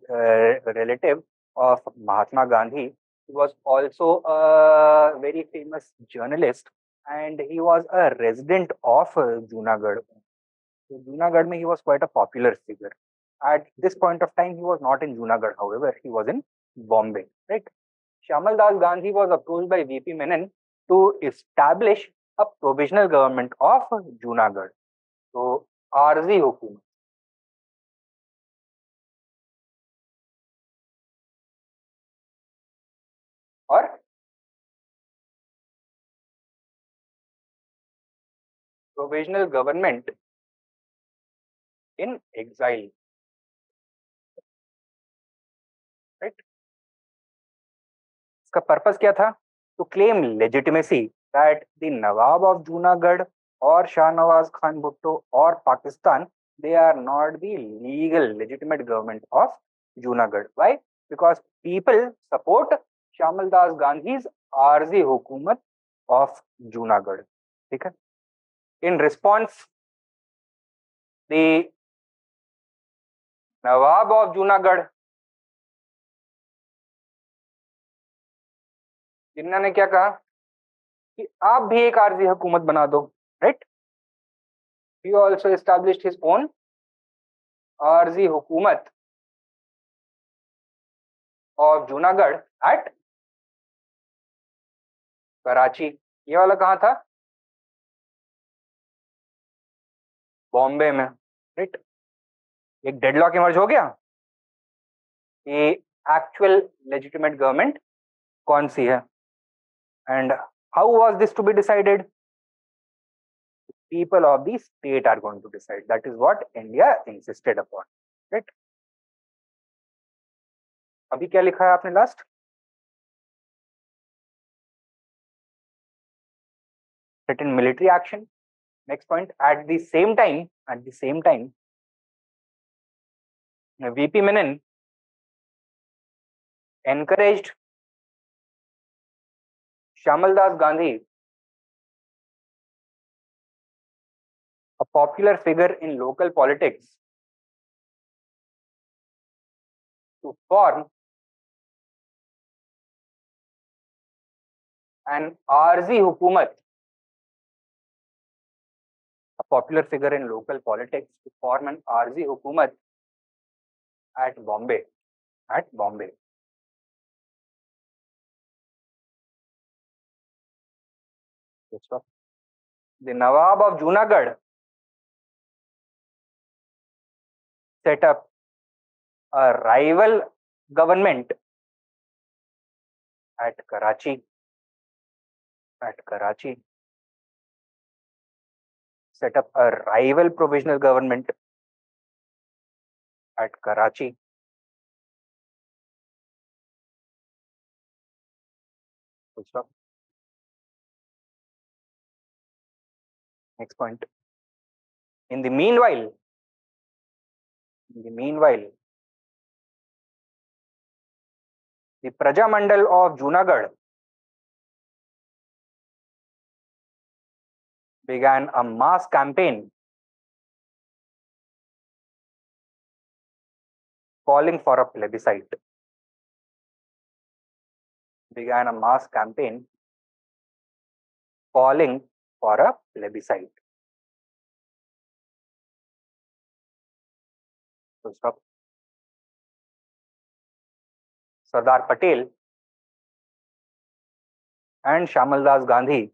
relative of Mahatma Gandhi. He was also a very famous journalist and he was a resident of Junagadh. So Junagadh mein he was quite a popular figure. At this point of time, he was not in Junagadh, however, he was in Bombay, right? Shyamal Das Gandhi was approached by VP Menon to establish a provisional government of Junagadh. So Aarzi Hukumat, और provisional government in exile, right? इसका purpose क्या था? To claim legitimacy that the Nawab of Junagadh और शाहनवाज खान भुट्टो और Pakistan, they are not the legal legitimate government of Junagadh. Why? Because people support Shyamal Das Gandhi's Aarzi Hukumat of Junagadh. ठीक है? In response, the Nawab of Junagadh, Jinnah ने क्या कहा कि आप भी एक आरजी हुकूमत बना दो, right? He also established his own Aarzi Hukumat of Junagadh at Karachi. ये वाला कहाँ था? बॉम्बे में, राइट? एक डेडलॉक इमर्ज हो गया कि एक्चुअल लेजिटिमेट गवर्नमेंट कौन सी है. And how was this to be decided? People of the state are going to decide. That is what India insisted upon, right? अभी क्या लिखा है आपने last? Certain military action. Next point, at the same time, VP Menon encouraged Shyamal Das Gandhi, a popular figure in local politics, to form an Aarzi Hukumat, a popular figure in local politics, to form an Aarzi Hukumat at Bombay. The Nawab of Junagadh set up a rival government at Karachi. Set up a rival provisional government at Karachi. Next point. In the meanwhile, the Praja Mandal of Junagadh began a mass campaign calling for a plebiscite. Sardar Patel and Shyamal Das Gandhi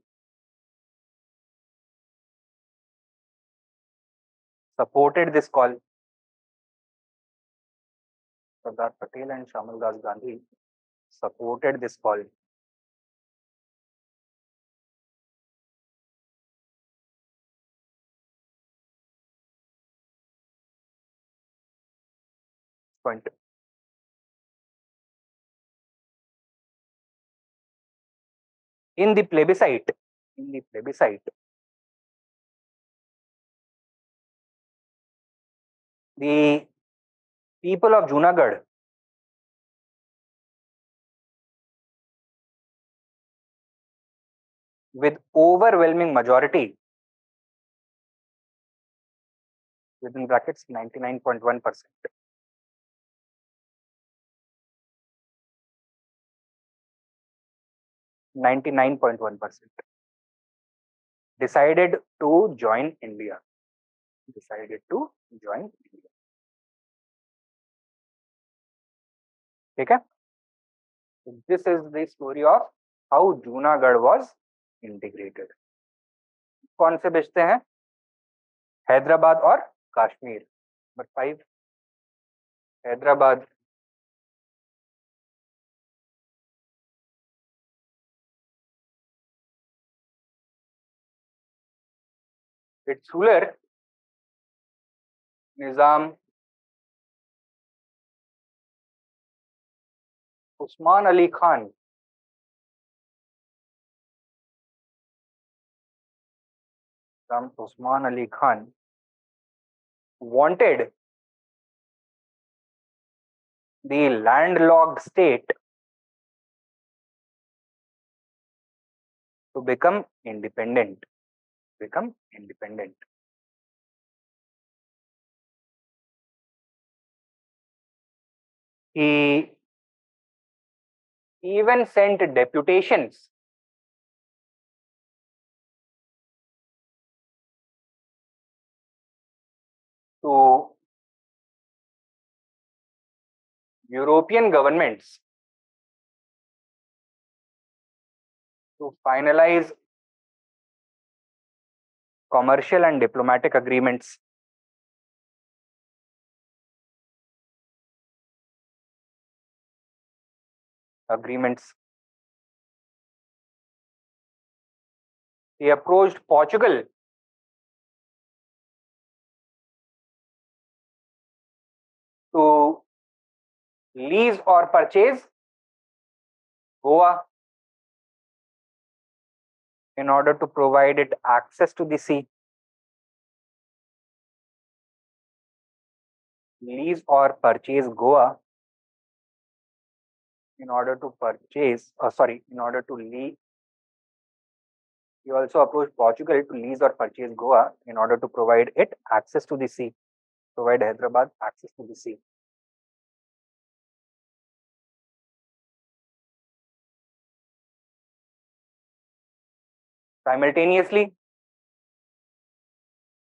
supported this call. Sardar Patel and Shyamal Das Gandhi supported this call. Next point. In the plebiscite, the people of Junagadh with overwhelming majority, within brackets 99.1%, 99.1%, decided to join India. Decided to join India. ठीक है? This is the story of how Junagadh was integrated. कौन से बेचते हैं? हैदराबाद और Kashmir. Number 5, Hyderabad. Its ruler Nizam Usman Ali Khan wanted the landlocked state to become independent. He even sent deputations to European governments to finalize commercial and diplomatic agreements. He approached Portugal to lease or purchase Goa in order to provide it access to the sea. Lease or purchase Goa in order to lease. He also approached Portugal to lease or purchase Goa in order to provide it access to the sea. Provide Hyderabad access to the sea. Simultaneously,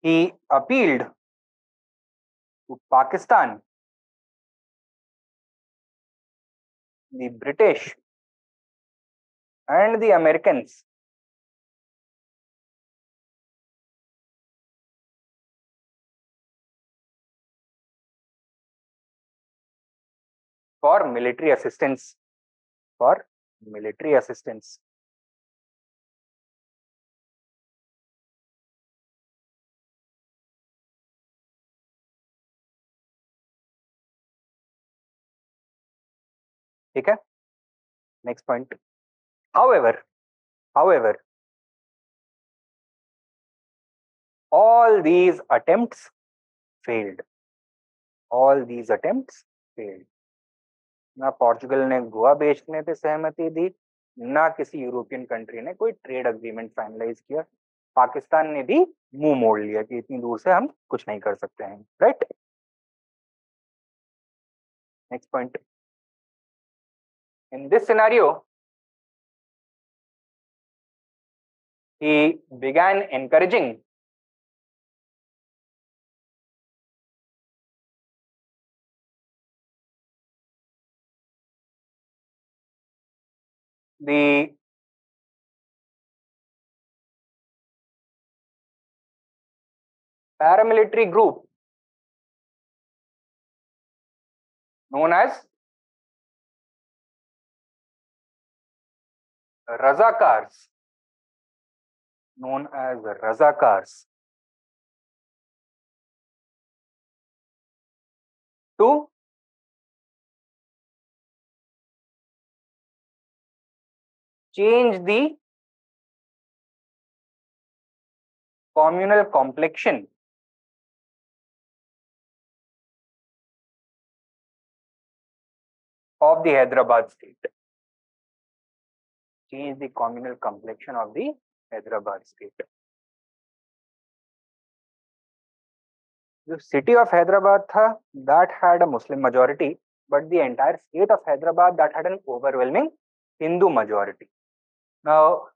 he appealed to Pakistan, the British, and the Americans for military assistance. ठीक है? Next point. However, all these attempts failed. ना Portugal ने गोवा बेचने पे सहमति दी, ना किसी European country ने कोई ट्रेड अग्रीमेंट फाइनलाइज किया. पाकिस्तान ने भी मुंह मोड़ लिया कि इतनी दूर से हम कुछ नहीं कर सकते हैं. Right? Next point. In this scenario, he began encouraging the paramilitary group known as Razakars. To change the communal complexion of the Hyderabad state. Change the communal complexion of the Hyderabad state. The city of Hyderabad tha, that had a Muslim majority, but the entire state of Hyderabad that had an overwhelming Hindu majority. Now,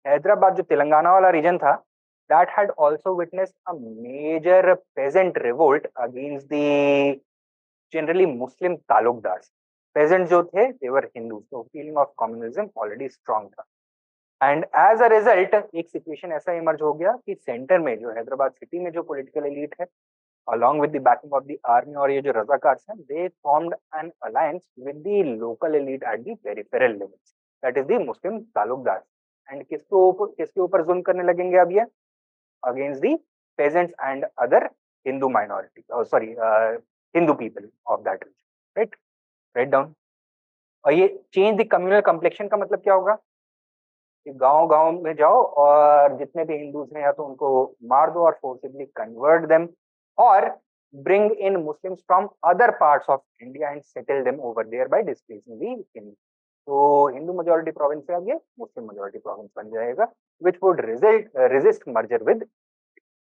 Hyderabad, जो तेलंगाना वाला region था, that had also witnessed a major peasant revolt against the generally Muslim talukdars. Peasants जो थे, they were Hindus, so feeling of communalism already strong था. And as a result एक situation ऐसा emerge हो गया कि सेंटर में जो हैदराबाद सिटी में जो पॉलिटिकल एलीट है along with the backing of the army और ये जो रजाकार्स हैं they formed an alliance with the local elite at the peripheral levels, that is the Muslim Talukdar. And किसके ऊपर जुल्म करने लगेंगे अब ये against the peasants and other Hindu minority, sorry Hindu people of that region, right? Write down. और ये change the communal complexion का मतलब क्या होगा कि गांव गांव में जाओ और जितने भी हिंदूज हैं या तो उनको मार दो और फोर्सिबली कन्वर्ट देम और bring in Muslims from other parts of India and settle them over there by displacing the Hindus. तो हिंदू majority province से अब ये Muslim majority province बन जाएगा, which would resist merger with,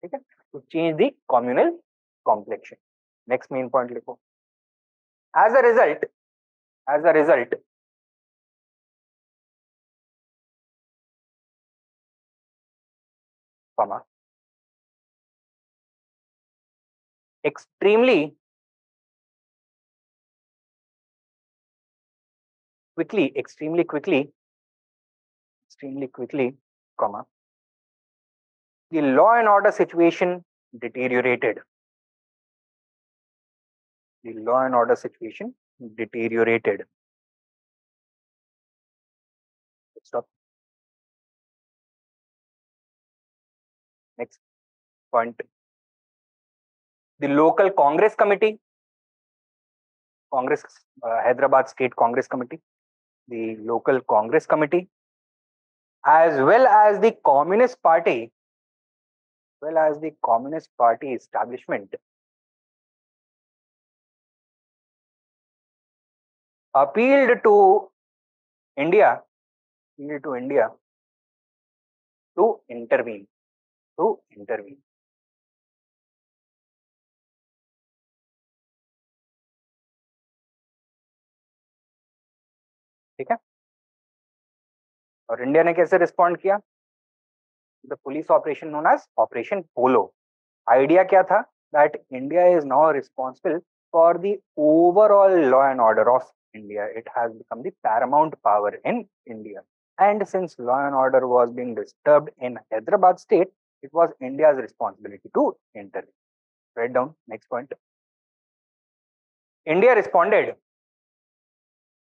ठीक है, to change the communal complexion. Next main point लिखो. As a result, comma, extremely quickly, comma, the law and order situation deteriorated. Stop. Next point. The local Congress committee, Hyderabad State Congress Committee, the local Congress committee, as well as the Communist Party, establishment, appealed to India to intervene. ठीक है, और India ने कैसे respond किया? The police operation known as operation polo. Idea क्या था? That India is now responsible for the overall law and order of India. It has become the paramount power in India. And since law and order was being disturbed in Hyderabad state, it was India's responsibility to intervene. Write down. Next point. India responded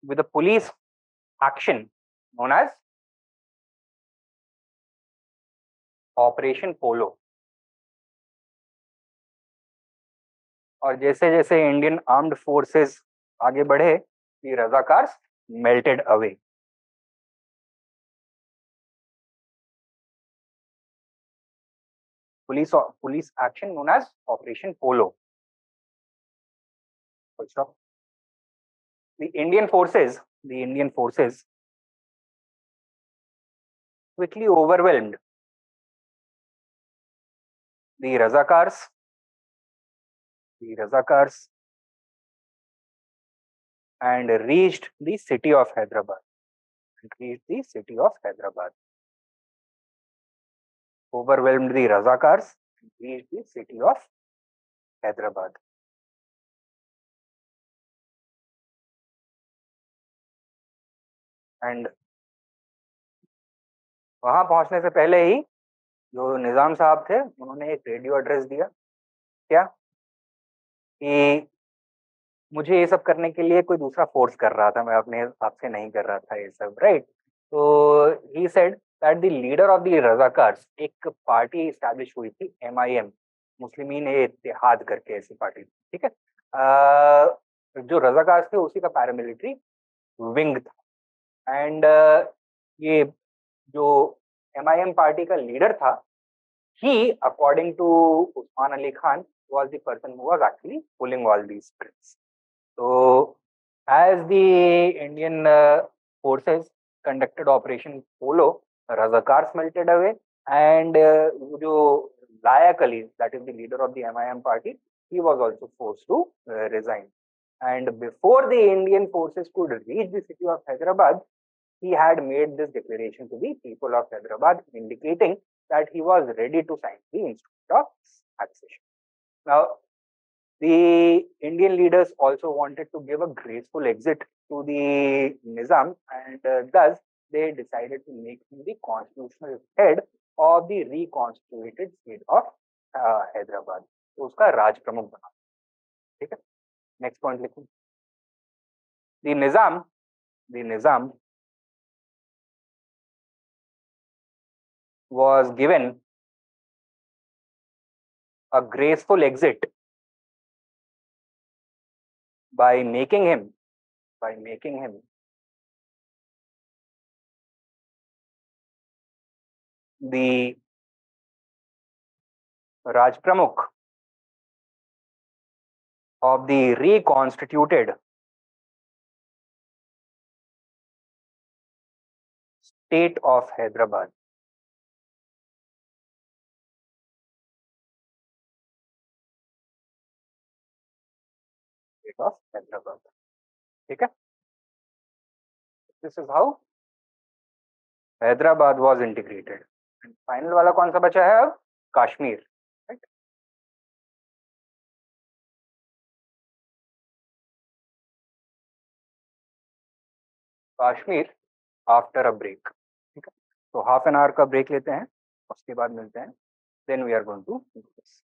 with a police action known as Operation Polo. और जैसे जैसे Indian armed forces आगे बढ़े, the Razakars melted away. Police action known as Operation Polo. Full stop. The Indian forces quickly overwhelmed the Razakars and reached the city of Hyderabad. Overwhelmed the Razakars and reached the city of Hyderabad. And वहां पहुंचने से पहले ही जो निजाम साहब थे उन्होंने एक radio address दिया. क्या कि मुझे ये सब करने के लिए कोई दूसरा फोर्स कर रहा था, मैं अपने आप से नहीं कर रहा था ये सब, राइट? तो he said that the leader of the Razakars, एक पार्टी स्टैब्लिश हुई थी MIM, मुस्लिमीन इत्तेहाद करके ऐसी पार्टी, ठीक है, जो रजाकार्स थे उसी का पैरामिलिट्री विंग था. एंड ये जो MIM पार्टी का लीडर था, he, according to Usman Ali Khan, was the person who was actually pulling all these strings. So, as the Indian forces conducted Operation Polo, Razakars melted away, and jo Layak Ali, that is the leader of the MIM party, he was also forced to resign. And before the Indian forces could reach the city of Hyderabad, he had made this declaration to the people of Hyderabad, indicating that he was ready to sign the instrument of accession. Now, the Indian leaders also wanted to give a graceful exit to the Nizam, and thus they decided to make him the constitutional head of the reconstituted state of Hyderabad. तो उसका राज प्रमुख बना. ठीक है. Next point लिखूं. The Nizam was given a graceful exit by making him the Raj Pramukh of the reconstituted state of Hyderabad. State of Hyderabad. ठीक है. This is how Hyderabad was integrated. And final वाला कौन सा बचा है अब? Kashmir. Right? Kashmir after a break. ठीक है. तो half an hour का break लेते हैं, उसके बाद मिलते हैं. Then we are going to do this.